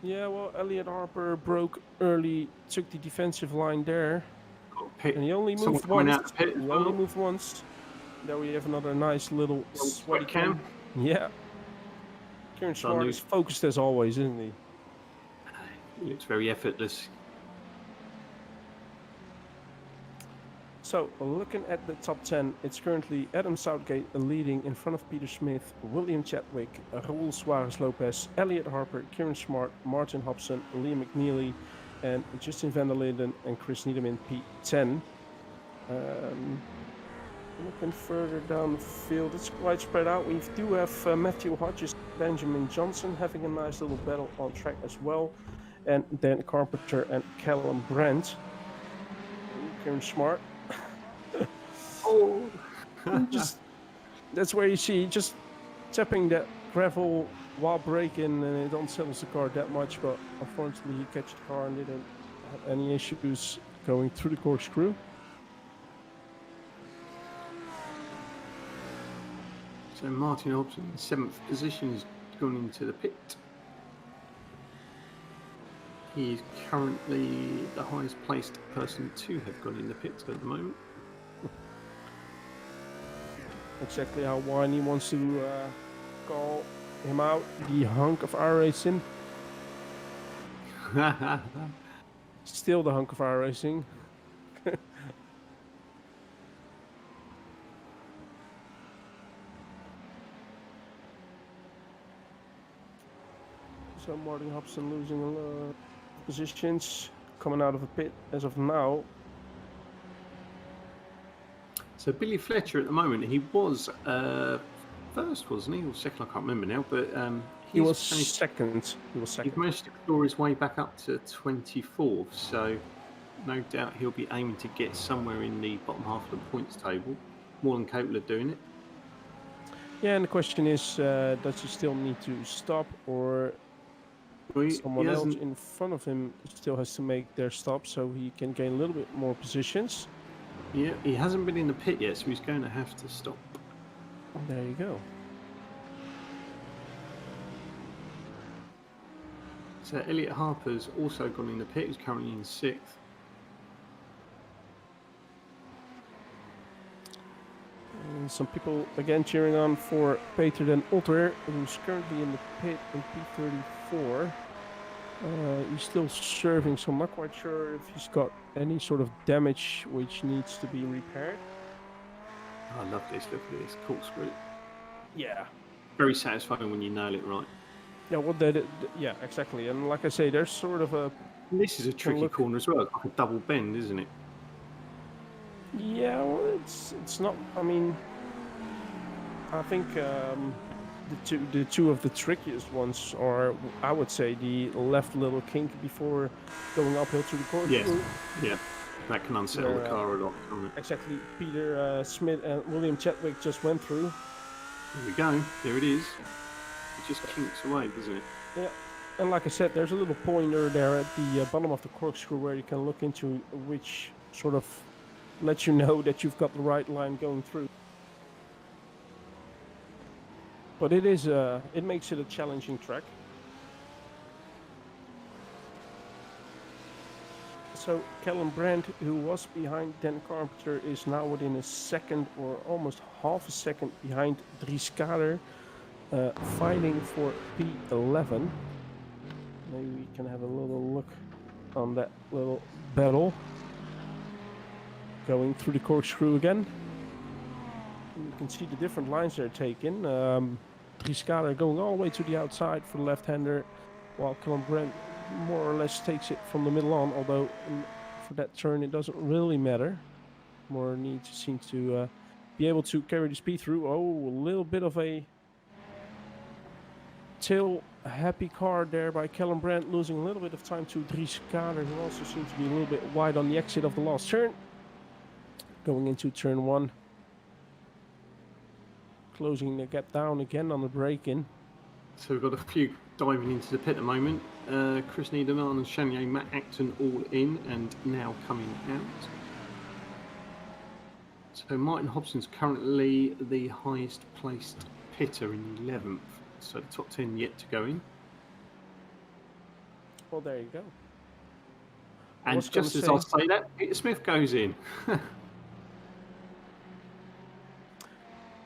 Yeah, well, Elliot Harper broke early, took the defensive line there, and he only moved once. Only moved once. There we have another nice little sweaty cam. Yeah. Kieran Smart is focused as always, isn't he? He looks very effortless. So, looking at the top 10, it's currently Adam Southgate leading in front of Peter Smith, William Chadwick, Raul Suarez Lopez, Elliot Harper, Kieran Smart, Martin Hobson, Liam McNeely, and Justin van der Linden and Chris Needham in P10. Looking further down the field, it's quite spread out. We do have Matthew Hodges, Benjamin Johnson having a nice little battle on track as well, and Dan Carpenter and Callum Brandt. Kieran Smart. Oh, just that's where you see just tapping that gravel while braking, and it don't settles the car that much, but unfortunately he catch the car and didn't have any issues going through the corkscrew. So Martin Hobson, 7th position, has gone into the pit. He is currently the highest placed person to have gone in the pit at the moment. Exactly how Winey wants to call him out, the hunk of iRacing. Still the hunk of iRacing. So Martin Hobson losing positions, coming out of a pit as of now. So Billy Fletcher at the moment, he was first, wasn't he? Or second, I can't remember now. But He was second. He's managed to claw his way back up to 24th. So no doubt he'll be aiming to get somewhere in the bottom half of the points table. More than capable of doing it. Yeah, and the question is, does he still need to stop, or someone else in front of him still has to make their stop so he can gain a little bit more positions? Yeah, he hasn't been in the pit yet, so he's going to have to stop. There you go. So Elliot Harper's also gone in the pit. He's currently in 6th. And some people again cheering on for Peter den Otter, who's currently in the pit in P34. He's still serving, so I'm not quite sure if he's got any sort of damage which needs to be repaired. I love this. Look at this corkscrew. Yeah. Very satisfying when you nail it right. Yeah, yeah, exactly. And like I say, there's sort of a... This is a tricky corner as well. It's like a double bend, isn't it? Yeah, well, it's not... I mean, I think the two of the trickiest ones are, I would say, the left little kink before going uphill to the corner. Yes. Yeah. That can unsettle the car a lot, can't it? Exactly. Peter Smith and William Chadwick just went through. There we go. There it is. It just kinks away, doesn't it? Yeah. And like I said, there's a little pointer there at the bottom of the corkscrew where you can look into, which sort of lets you know that you've got the right line going through. But it is it makes it a challenging track. So Callum Brandt, who was behind Dan Carpenter, is now within a second or almost half a second behind Dries Kader, fighting for P11. Maybe we can have a little look on that little battle. Going through the corkscrew again. You can see the different lines they're taking. Dries Kader going all the way to the outside for the left-hander, while Callum Brandt more or less takes it from the middle on, although for that turn it doesn't really matter. More seems to be able to carry the speed through. Oh, a little bit of a tail happy car there by Callum Brandt, losing a little bit of time to Dries Kader, who also seems to be a little bit wide on the exit of the last turn. Going into turn 1. Closing the gap down again on the break-in. So we've got a few diving into the pit at the moment. Chris Niederman and Shanier Matt Acton all in and now coming out. So Martin Hobson's currently the highest placed pitter in 11th. So the top 10 yet to go in. Well, there you go. And just as I say that, Peter Smith goes in.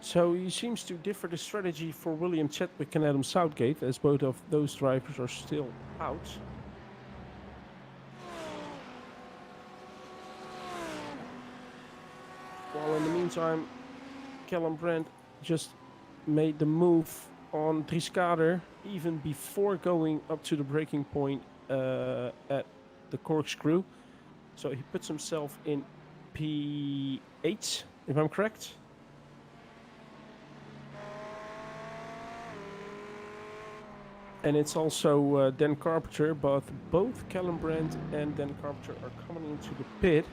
So he seems to differ the strategy for William Chadwick and Adam Southgate, as both of those drivers are still out. While in the meantime, Callum Brandt just made the move on Dries Kader even before going up to the braking point at the corkscrew. So he puts himself in P8, if I'm correct. And it's also Dan Carpenter, but both Callum Brandt and Dan Carpenter are coming into the pit.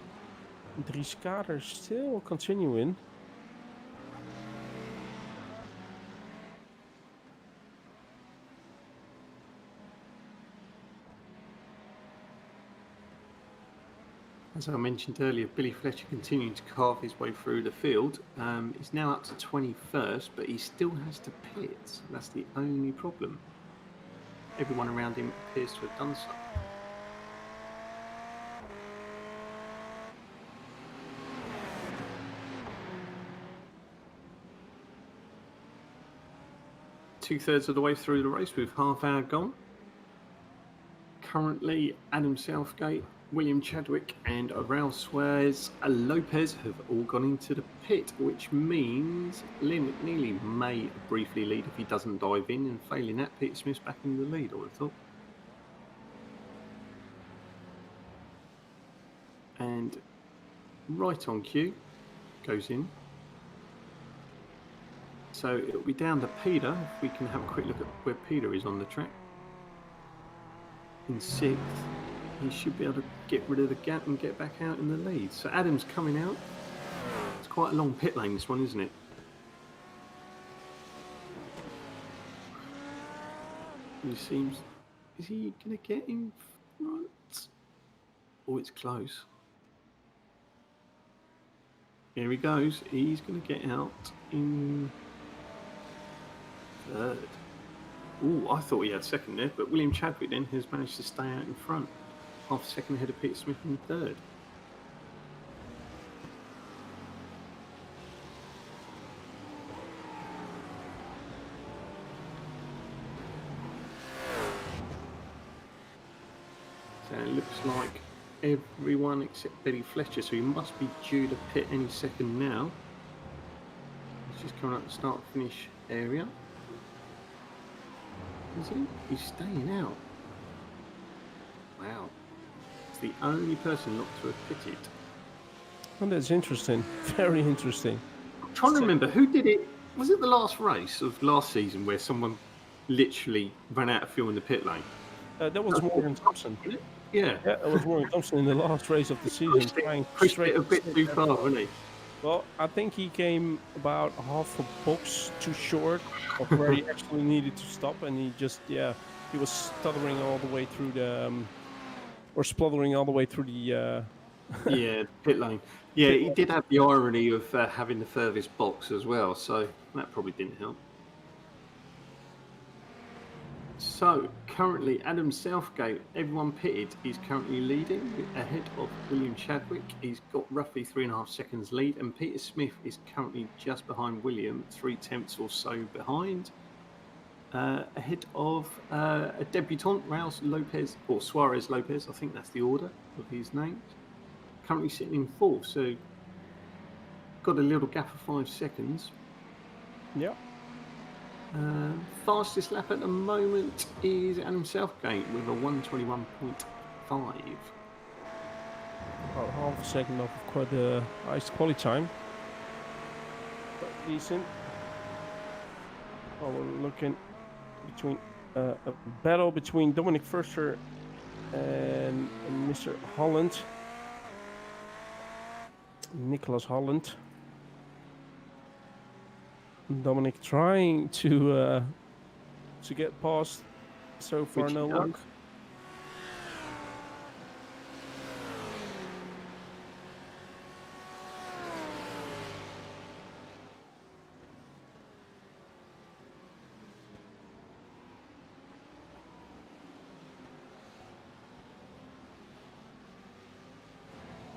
Dries Kader still continuing. As I mentioned earlier, Billy Fletcher continuing to carve his way through the field. He's now up to 21st, but he still has to pit. That's the only problem. Everyone around him appears to have done so. Two-thirds of the way through the race with half hour gone. Currently, Adam Southgate, William Chadwick and Raul Suarez Lopez have all gone into the pit, which means Liam McNeely may briefly lead if he doesn't dive in, and failing that, Peter Smith's back in the lead, I would have thought. And right on cue, goes in. So it'll be down to Peter, if we can have a quick look at where Peter is on the track. In 6th, he should be able to get rid of the gap and get back out in the lead. So Adam's coming out. It's quite a long pit lane, this one, isn't it? He seems... Is he going to get in front? Oh, it's close. Here he goes. He's going to get out in 3rd. Ooh, I thought he had 2nd there, but William Chadwick then has managed to stay out in front. Half a second ahead of Peter Smith in 3rd. So it looks like everyone except Billy Fletcher, so he must be due to pit any second now. He's just coming up the start-finish area. Is he? He's staying out. Wow. It's the only person not to have pitted. Oh, that's interesting. Very interesting. I'm trying to remember, who did it? Was it the last race of last season where someone literally ran out of fuel in the pit lane? That was Morgan Thompson. Yeah. Yeah, it was Morgan Thompson in the last race of the season. Pushed it a bit too far, wasn't he? Well, I think he came about half a box too short of where he actually needed to stop, and he just, he was stuttering all the way through the, or spluttering all the way through the... Yeah, pit lane. Yeah, he did have the irony of having the furthest box as well, so that probably didn't help. So, currently, Adam Southgate, everyone pitted, is currently leading ahead of William Chadwick. He's got roughly 3.5 seconds lead, and Peter Smith is currently just behind William, 3/10 or so behind. Ahead of a debutant, Raul Lopez, or Suarez Lopez, I think that's the order of his name. Currently sitting in 4th, so got a little gap of 5 seconds. Yeah. Fastest lap at the moment is Adam Southgate with a 1:21.5. About half a second off of quite a nice quality time. But decent. Well, we're looking between a battle between Dominic Furster and Mr. Holland. Nicholas Holland. Dominic trying to get past. So far, no luck.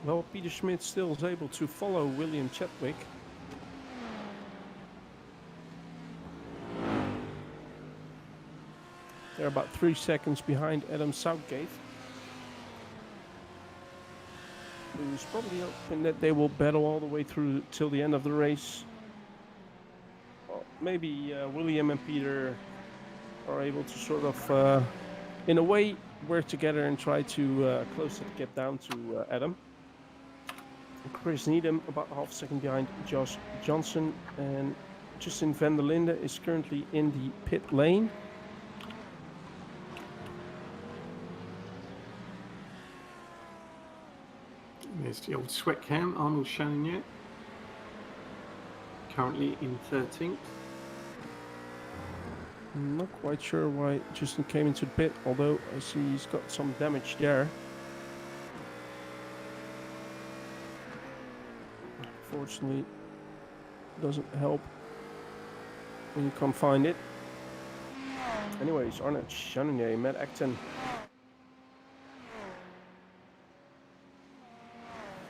Well, Peter Schmidt still is able to follow William Chadwick. They're about 3 seconds behind Adam Southgate, who's probably hoping that they will battle all the way through till the end of the race. Well, maybe William and Peter are able to sort of, in a way, work together and try to close the gap down to Adam. Chris Needham about half a second behind Josh Johnson, and Justin van der Linde is currently in the pit lane. There's the old sweat cam, Arnold showing you. Currently in 13th. I'm not quite sure why Justin came into the pit, although I see he's got some damage there. unfortunately doesn't help when you can't find it. Anyways, Arnold Chanier, Matt Acton.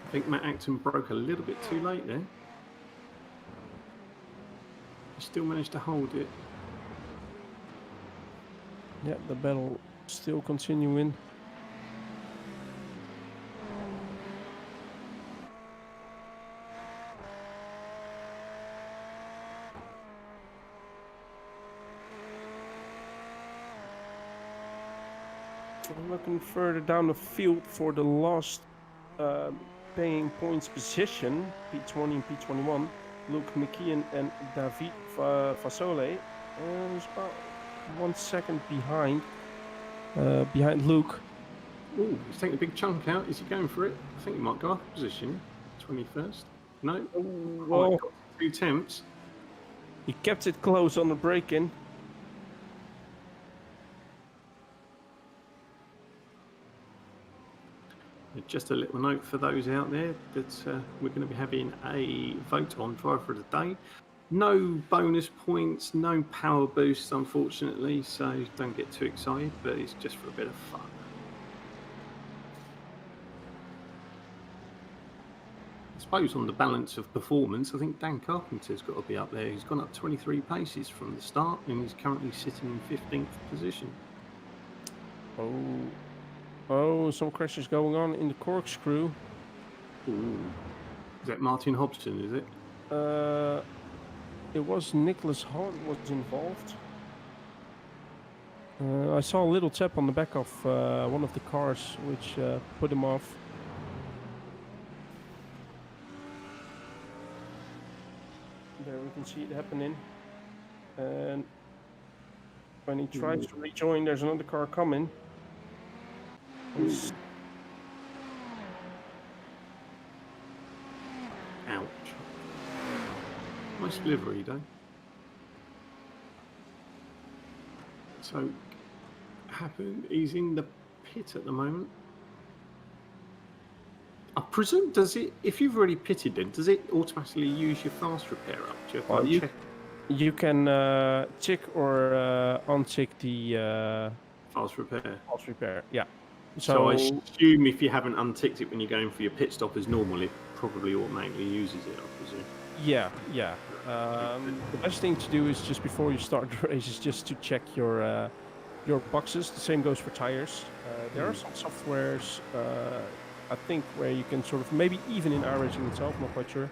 I think Matt Acton broke a little bit too late there. He still managed to hold it. Yeah, the battle still continuing. I'm looking further down the field for the last paying points position, P20 and P21. Luke McKeon and David Fasole. And he's about 1 second behind Luke. Oh, he's taking a big chunk out. Is he going for it? I think he might go up a position. 21st. No. Well, Got 2 attempts. he kept it close on the break-in. Just a little note for those out there that we're going to be having a vote on driver of the day. No bonus points, no power boosts, unfortunately, so don't get too excited, but it's just for a bit of fun. I suppose on the balance of performance, I think Dan Carpenter's got to be up there. He's gone up 23 paces from the start, and he's currently sitting in 15th position. Oh, some crashes going on in the corkscrew. Ooh. Is that Martin Hobson, is it? It was Nicholas Hart was involved. I saw a little tap on the back of one of the cars, which put him off. There we can see it happening. And when he tries to rejoin, there's another car coming. Ouch. Nice livery, though. So, he's in the pit at the moment. I presume, does it, if you've already pitted then, does it automatically use your fast repair up? Do you have to check? You can tick or untick the Fast repair. Fast repair, yeah. So I assume if you haven't unticked it when you're going for your pit stop as normal, it probably automatically uses it, I presume. Yeah. The best thing to do is just before you start the race is just to check your boxes. The same goes for tires. There are some softwares, I think, where you can sort of, maybe even in iRacing itself, I'm not quite sure,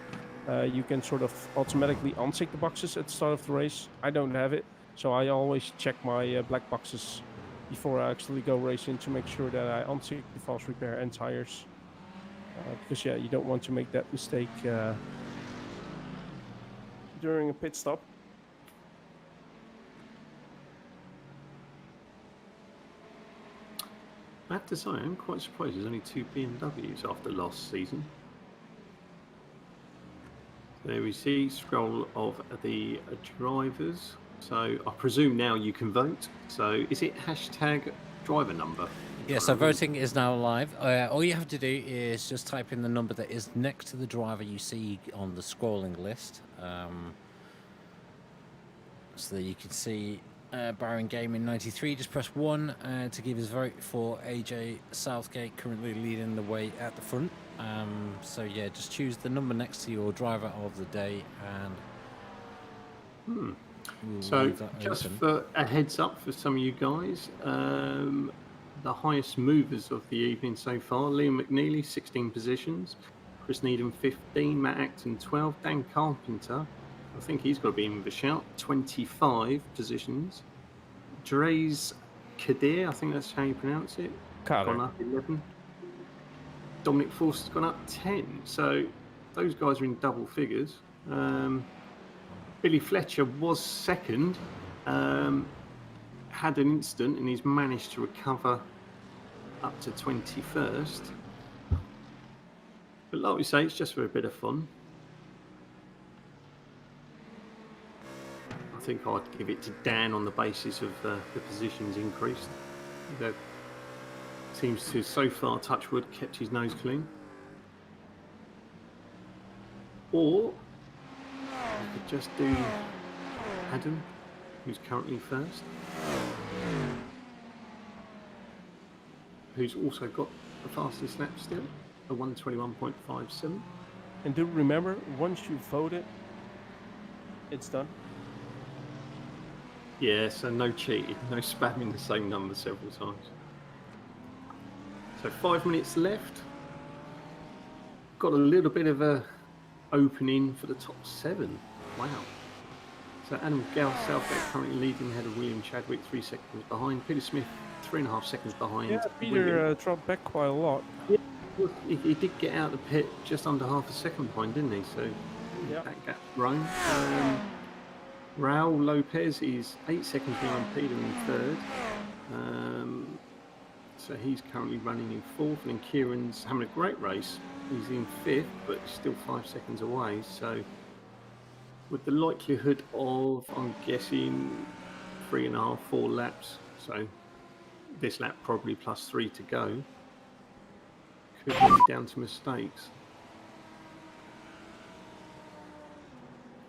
you can sort of automatically untick the boxes at the start of the race. I don't have it, so I always check my black boxes before I actually go racing to make sure that I untick the fast repair and tires. Because, yeah, you don't want to make that mistake during a pit stop. I have to say, I'm quite surprised there's only 2 BMWs after last season. There we see scroll of the drivers. So I presume now you can vote. So is it hashtag driver number? Yeah, so voting is now live. All you have to do is just type in the number that is next to the driver you see on the scrolling list. So that you can see Baron Gaming 93, just press 1 to give his vote for AJ Southgate, currently leading the way at the front. So yeah, just choose the number next to your driver of the day and So just for a heads up for some of you guys, the highest movers of the evening so far: Liam McNeely 16 positions, Chris Needham 15, Matt Acton 12, Dan Carpenter, I think he's got to be in with a shout, 25 positions. Dres Kadir, I think that's how you pronounce it, gone up 11. Dominic Forster's gone up 10. So those guys are in double figures. Billy Fletcher was second, had an incident, and he's managed to recover up to 21st. But like we say, it's just for a bit of fun. I think I'd give it to Dan on the basis of the positions increased. That seems to, so far, touch wood, kept his nose clean. Or I could just do Adam, who's currently first, who's also got the fastest lap still, a 1:21.57. And do remember, once you vote it, it's done. Yeah, so no cheating, no spamming the same number several times. So 5 minutes left. Got a little bit of a opening for the top 7. Wow. So Adam Southgate currently leading ahead of William Chadwick, 3 seconds behind. Peter Smith, 3.5 seconds behind. Yeah, Peter dropped back quite a lot. Yeah, he did get out of the pit just under half a second behind, didn't he? So that gap's grown. Raul Lopez is 8 seconds behind Peter in third. So he's currently running in fourth, and then Kieran's having a great race. He's in fifth, but still 5 seconds away. So with the likelihood of, I'm guessing, 3.5, 4 laps, so this lap probably plus 3 to go, could be down to mistakes.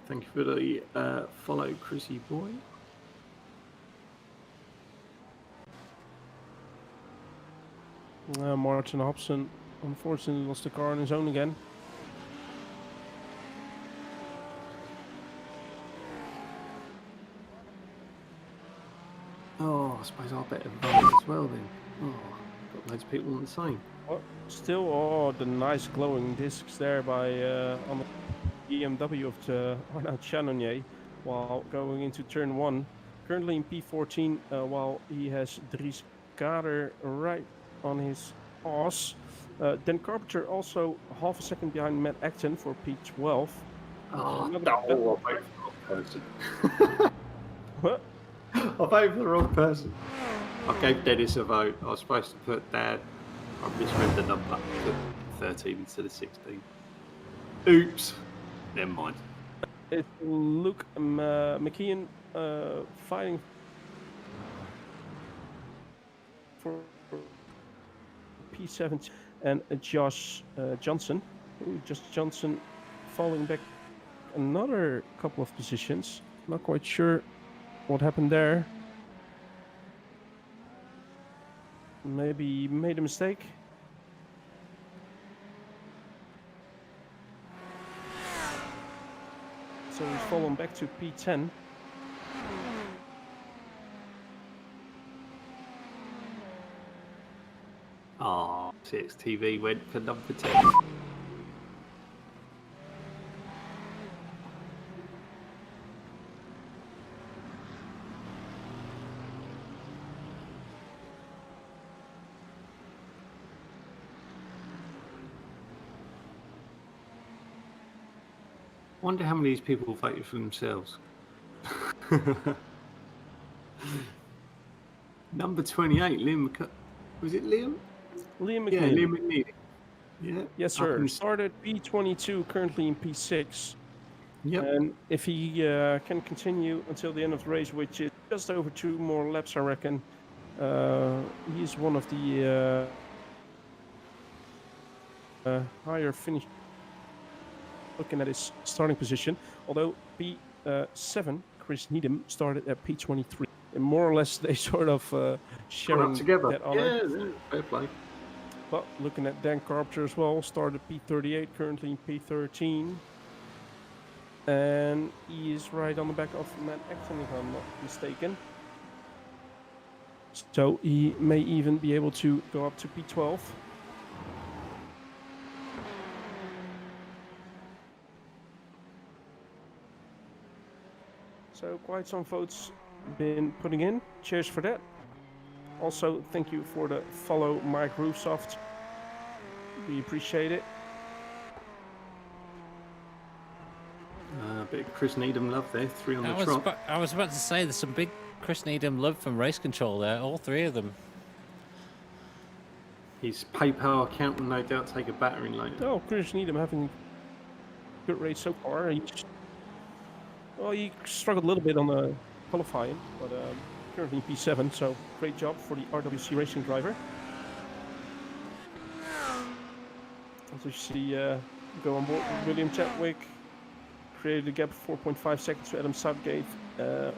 Thank you for the follow, Chrissy boy. Martin Hobson unfortunately lost the car on his own again. Oh, I suppose I'll better vote as well then. Oh, got loads of people on the same. Oh, still, the nice glowing discs there by on the BMW of the Arnaud Chanonnier while going into turn 1. Currently in P14, while he has Dries Kader right on his ass. Dan Carpenter also half a second behind Matt Acton for P12. Oh, no, I voted for the wrong person. What? I voted for the wrong person. I gave Dennis a vote. I was supposed to put Dad. I misread the number. Put 13 instead of 16. Oops. Never mind. It's Luke McKeon fighting for P17 and Josh Johnson. Ooh, Johnson falling back another couple of positions. Not quite sure what happened there. Maybe he made a mistake. So he's fallen back to P10. Oh, CXTV went for number 10. Wonder how many of these people voted for themselves. Number 28, Liam was it Liam? Liam McNeely. Yeah, Liam McNeely. Yeah. Yes, sir. Started P22, currently in P6. Yep. And if he can continue until the end of the race, which is just over 2 more laps, I reckon, he's one of the higher finish. Looking at his starting position, although P7, Chris Needham, started at P23. And more or less, they sort of sharing together. that honor. Yeah, fair play. But looking at Dan Carpenter as well, started P38, currently in P13. And he is right on the back of Matt Acton, if I'm not mistaken. So he may even be able to go up to P12. So quite some votes been putting in. Cheers for that. Also, thank you for the follow, Mike Roofsoft. We appreciate it. A bit of Chris Needham love there, 3 on the trot. I was about to say there's some big Chris Needham love from Race Control there, all 3 of them. His PayPal account will no doubt take a battering later. Oh, Chris Needham having a good race so far. He struggled a little bit on the qualifying, but currently P7, so great job for the RWC racing driver. As you see, go on board. William Chadwick created a gap of 4.5 seconds to Adam Southgate,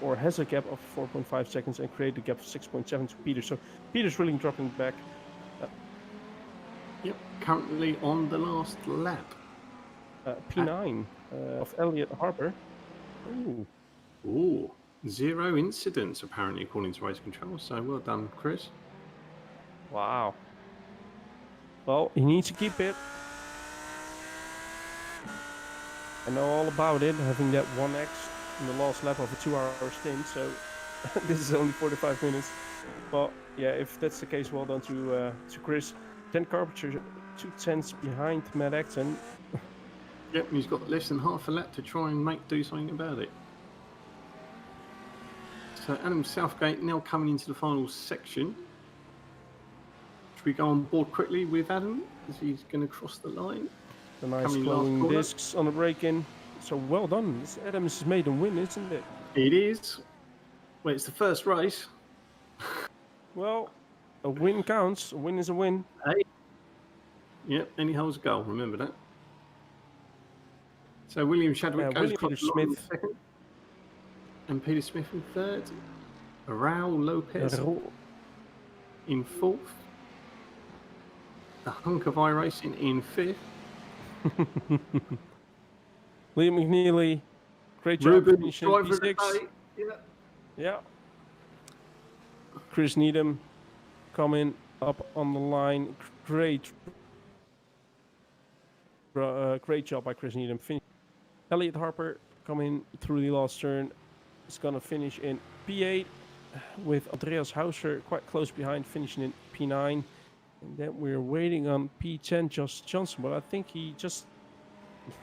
or has a gap of 4.5 seconds and created a gap of 6.7 to Peter. So Peter's really dropping back. Yep, currently on the last lap. P9 of Elliot Harper. Ooh, 0 incidents apparently according to race control. So well done, Chris. Wow. Well, he needs to keep it. I know all about it, having that 1x in the last lap of a 2-hour stint. So this is only 45 minutes. But yeah, if that's the case, well done to Chris. Dan Carpenter 2/10 behind Matt Acton. Yep, he's got less than half a lap to try and do something about it. So Adam Southgate now coming into the final section. Should we go on board quickly with Adam as he's going to cross the line? The nice glowing discs on the break-in. So well done. It's Adam's maiden win, isn't it? It is. Well, it's the first race. Well, a win counts. A win is a win. Hey. Yep, and he holds a goal. Remember that. So William Chadwick goes across the line in second. And Peter Smith in third. Raul Lopez in fourth. The hunk of iRacing in fifth. Liam McNeely, great job finishing P6. Yeah. Chris Needham coming up on the line. Great job by Chris Needham. Elliot Harper coming through the last turn. Is going to finish in P8 with Andreas Hauser quite close behind, finishing in P9. And then we're waiting on P10, Josh Johnson, but I think he just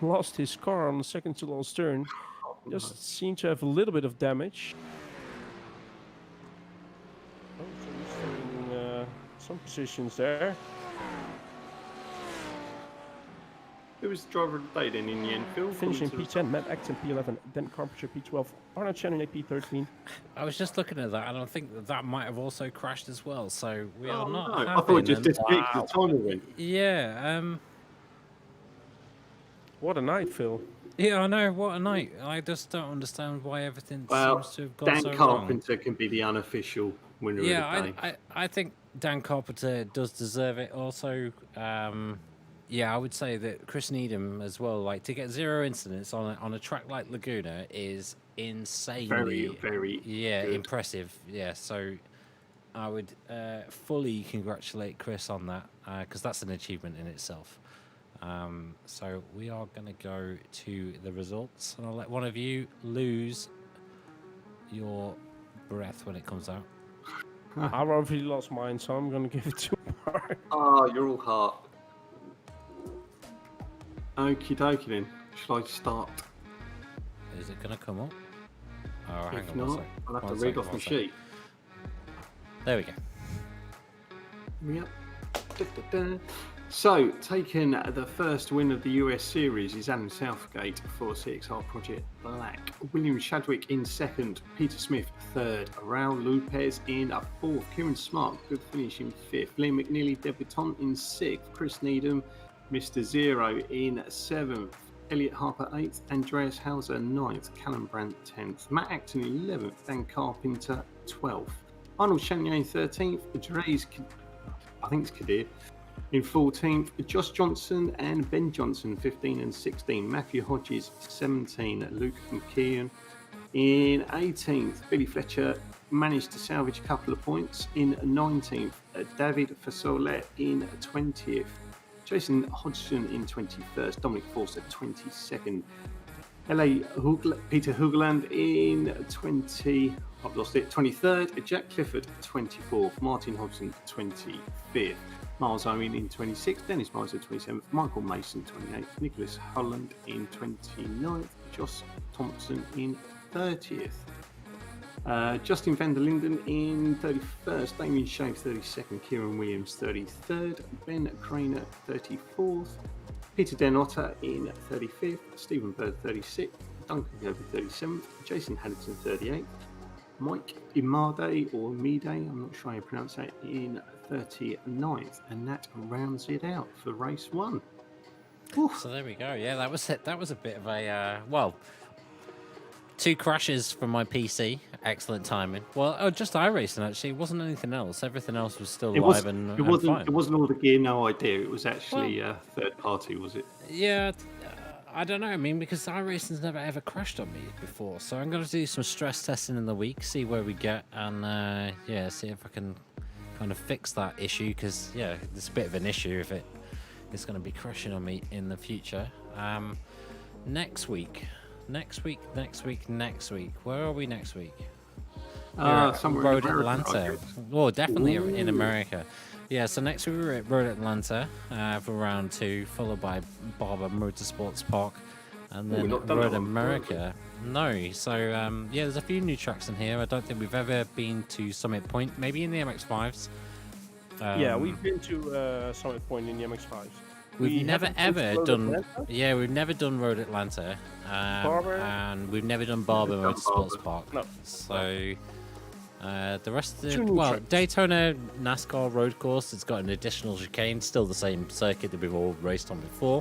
lost his car on the second to last turn. Just seemed to have a little bit of damage. Oh, so he's taking some positions there. Who was the driver of the day then in the end, Phil? Finishing P10, Matt Acton P11, then Carpenter P12, Arnold Cheney P13. I was just looking at that, and I think that might have also crashed as well. So we are not. No. I thought it just disappeared because the timer went. Yeah. What a night, Phil. Yeah, I know. What a night. I just don't understand why everything seems to have gone so Dan wrong. Carpenter can be the unofficial winner of the day. I think Dan Carpenter does deserve it. Also, yeah, I would say that Chris Needham as well. Like, to get 0 incidents on a track like Laguna is insanely, very good. Impressive. Yeah, so I would fully congratulate Chris on that because that's an achievement in itself. So we are going to go to the results, and I'll let one of you lose your breath when it comes out. I already lost mine, so I'm going to give it to Mark. Oh, you're all heart. Okie dokie then. Shall I start? Is it going to come up? Oh, hang If on. not, I'll have to read off the sheet. There we go. Yep. Da-da-da. So, taking the first win of the US Series is Adam Southgate for CXR Project Black. William Chadwick in second. Peter Smith third. Raul Lopez in fourth. Kieran Smart, good finish in fifth. Liam McNeely, debutant in sixth. Chris Needham, Mr. Zero in seventh. Elliot Harper 8th. Andreas Hauser 9th. Callum Brandt 10th. Matt Acton 11th. Dan Carpenter 12th. Arnold Chenier 13th. Dre's, I think it's Kadir, in 14th. Josh Johnson and Ben Johnson 15 and 16. Matthew Hodges 17. Luke McKeon in 18th. Billy Fletcher managed to salvage a couple of points in 19th. David Fasolet in 20th. Jason Hodgson in 21st. Dominic Forster 22nd. Peter Hoogland in 23rd. Jack Clifford 24th. Martin Hodgson 25th. Miles Owen in 26th. Dennis Miser 27th. Michael Mason 28th. Nicholas Holland in 29th. Josh Thompson in 30th. Justin van der Linden in 31st. Damien Shave 32nd. Kieran Williams 33rd. Ben Craner 34th. Peter Denotta in 35th. Stephen Bird 36th. Duncan Gover 37th. Jason Haddington 38th. Mike Imade or Mide, I'm not sure how you pronounce that, in 39th. And that rounds it out for race 1. So there we go. Yeah, that was it. That was a bit of a well, 2 crashes from my PC. Excellent timing. Well, just iRacing actually. It wasn't anything else. Everything else was still live and fine. It wasn't all the gear, no idea. It was actually Well, third party, was it? Yeah, I don't know. I mean, because iRacing's never ever crashed on me before, so I'm going to do some stress testing in the week, see where we get, and yeah, see if I can kind of fix that issue. Because yeah, it's a bit of an issue if it's going to be crashing on me in the future. Next week. Where are we next week? Somewhere Road in America, I Atlanta. guess. Oh, definitely in America. Yeah, so next week we're at Road Atlanta for round 2, followed by Barber Motorsports Park, and we've then not done Road that one before, have we? America. No, so yeah, there's a few new tracks in here. I don't think we've ever been to Summit Point, maybe in the MX-5s. Yeah, we've been to Summit Point in the MX-5s. We've never haven't been to ever Road done. Atlanta? Yeah, we've never done Road Atlanta, Barber? and we've never done Barber Never done Motorsports Barber. Park. No. So the rest of 2 the new well, tracks. Daytona NASCAR road course. It's got an additional chicane, still the same circuit that we've all raced on before.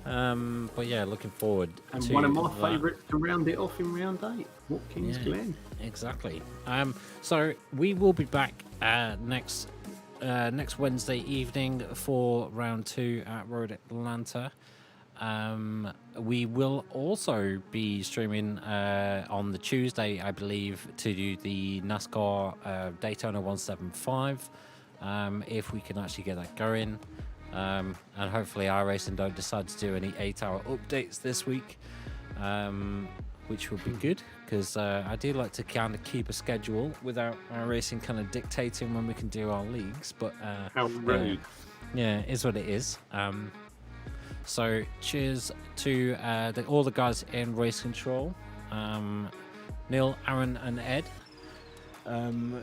But yeah, looking forward And to one of my that. favourites to round it off in round 8, Watkins Yeah. Glen. Exactly. So we will be back next Wednesday evening for round 2 at Road Atlanta. We will also be streaming on the Tuesday, I believe, to do the NASCAR Daytona 175. If we can actually get that going. And hopefully iRacing don't decide to do any 8-hour updates this week. Which would be good, because I do like to kind of keep a schedule without iRacing kind of dictating when we can do our leagues. But How rude. yeah, it is what it is. So cheers to all the guys in Race Control, Neil, Aaron, and Ed.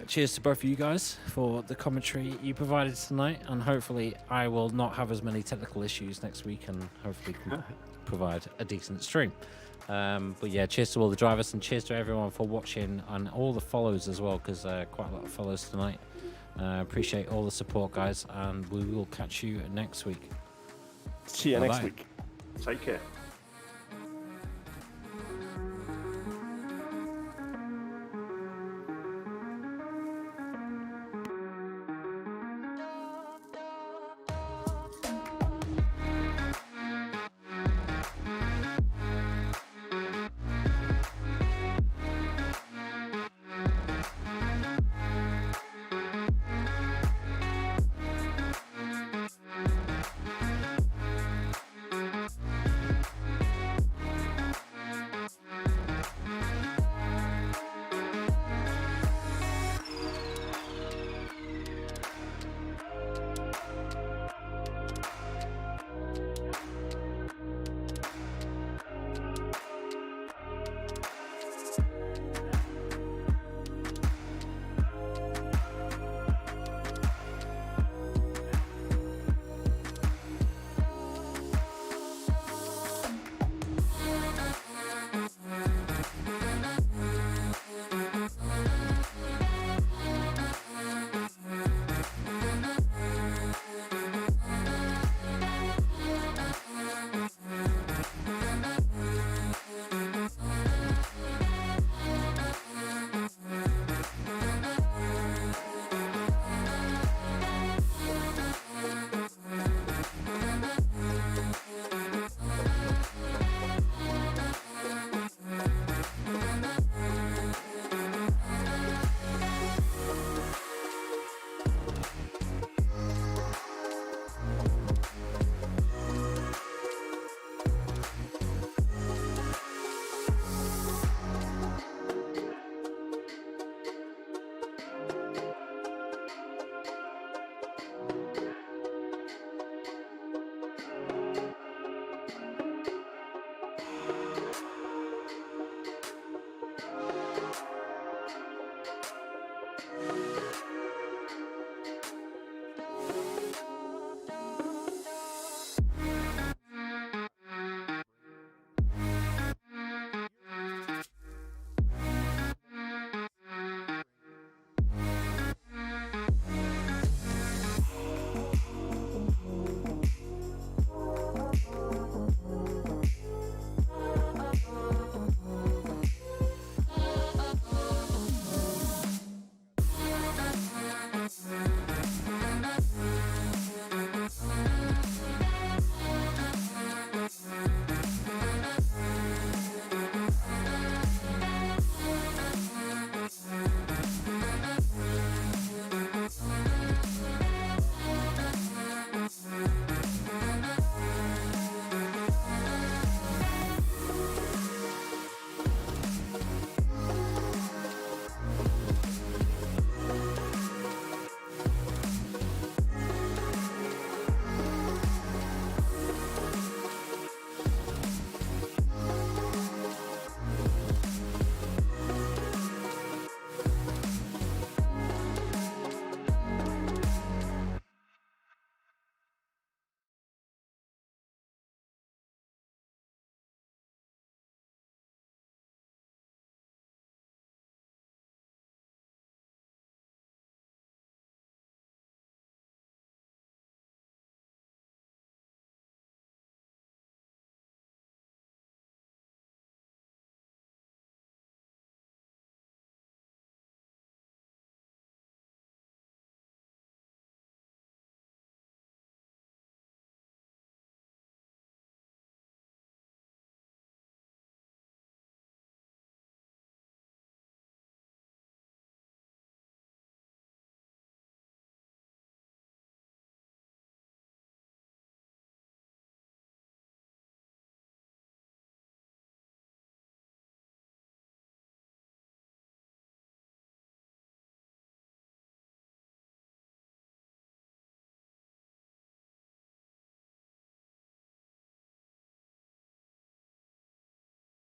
Cheers to both of you guys for the commentary you provided tonight, and hopefully I will not have as many technical issues next week, and hopefully can provide a decent stream. But yeah, cheers to all the drivers, and cheers to everyone for watching, and all the follows as well, because quite a lot of follows tonight. Appreciate all the support, guys, and we will catch you next week. See you next Bye-bye. week. Take care.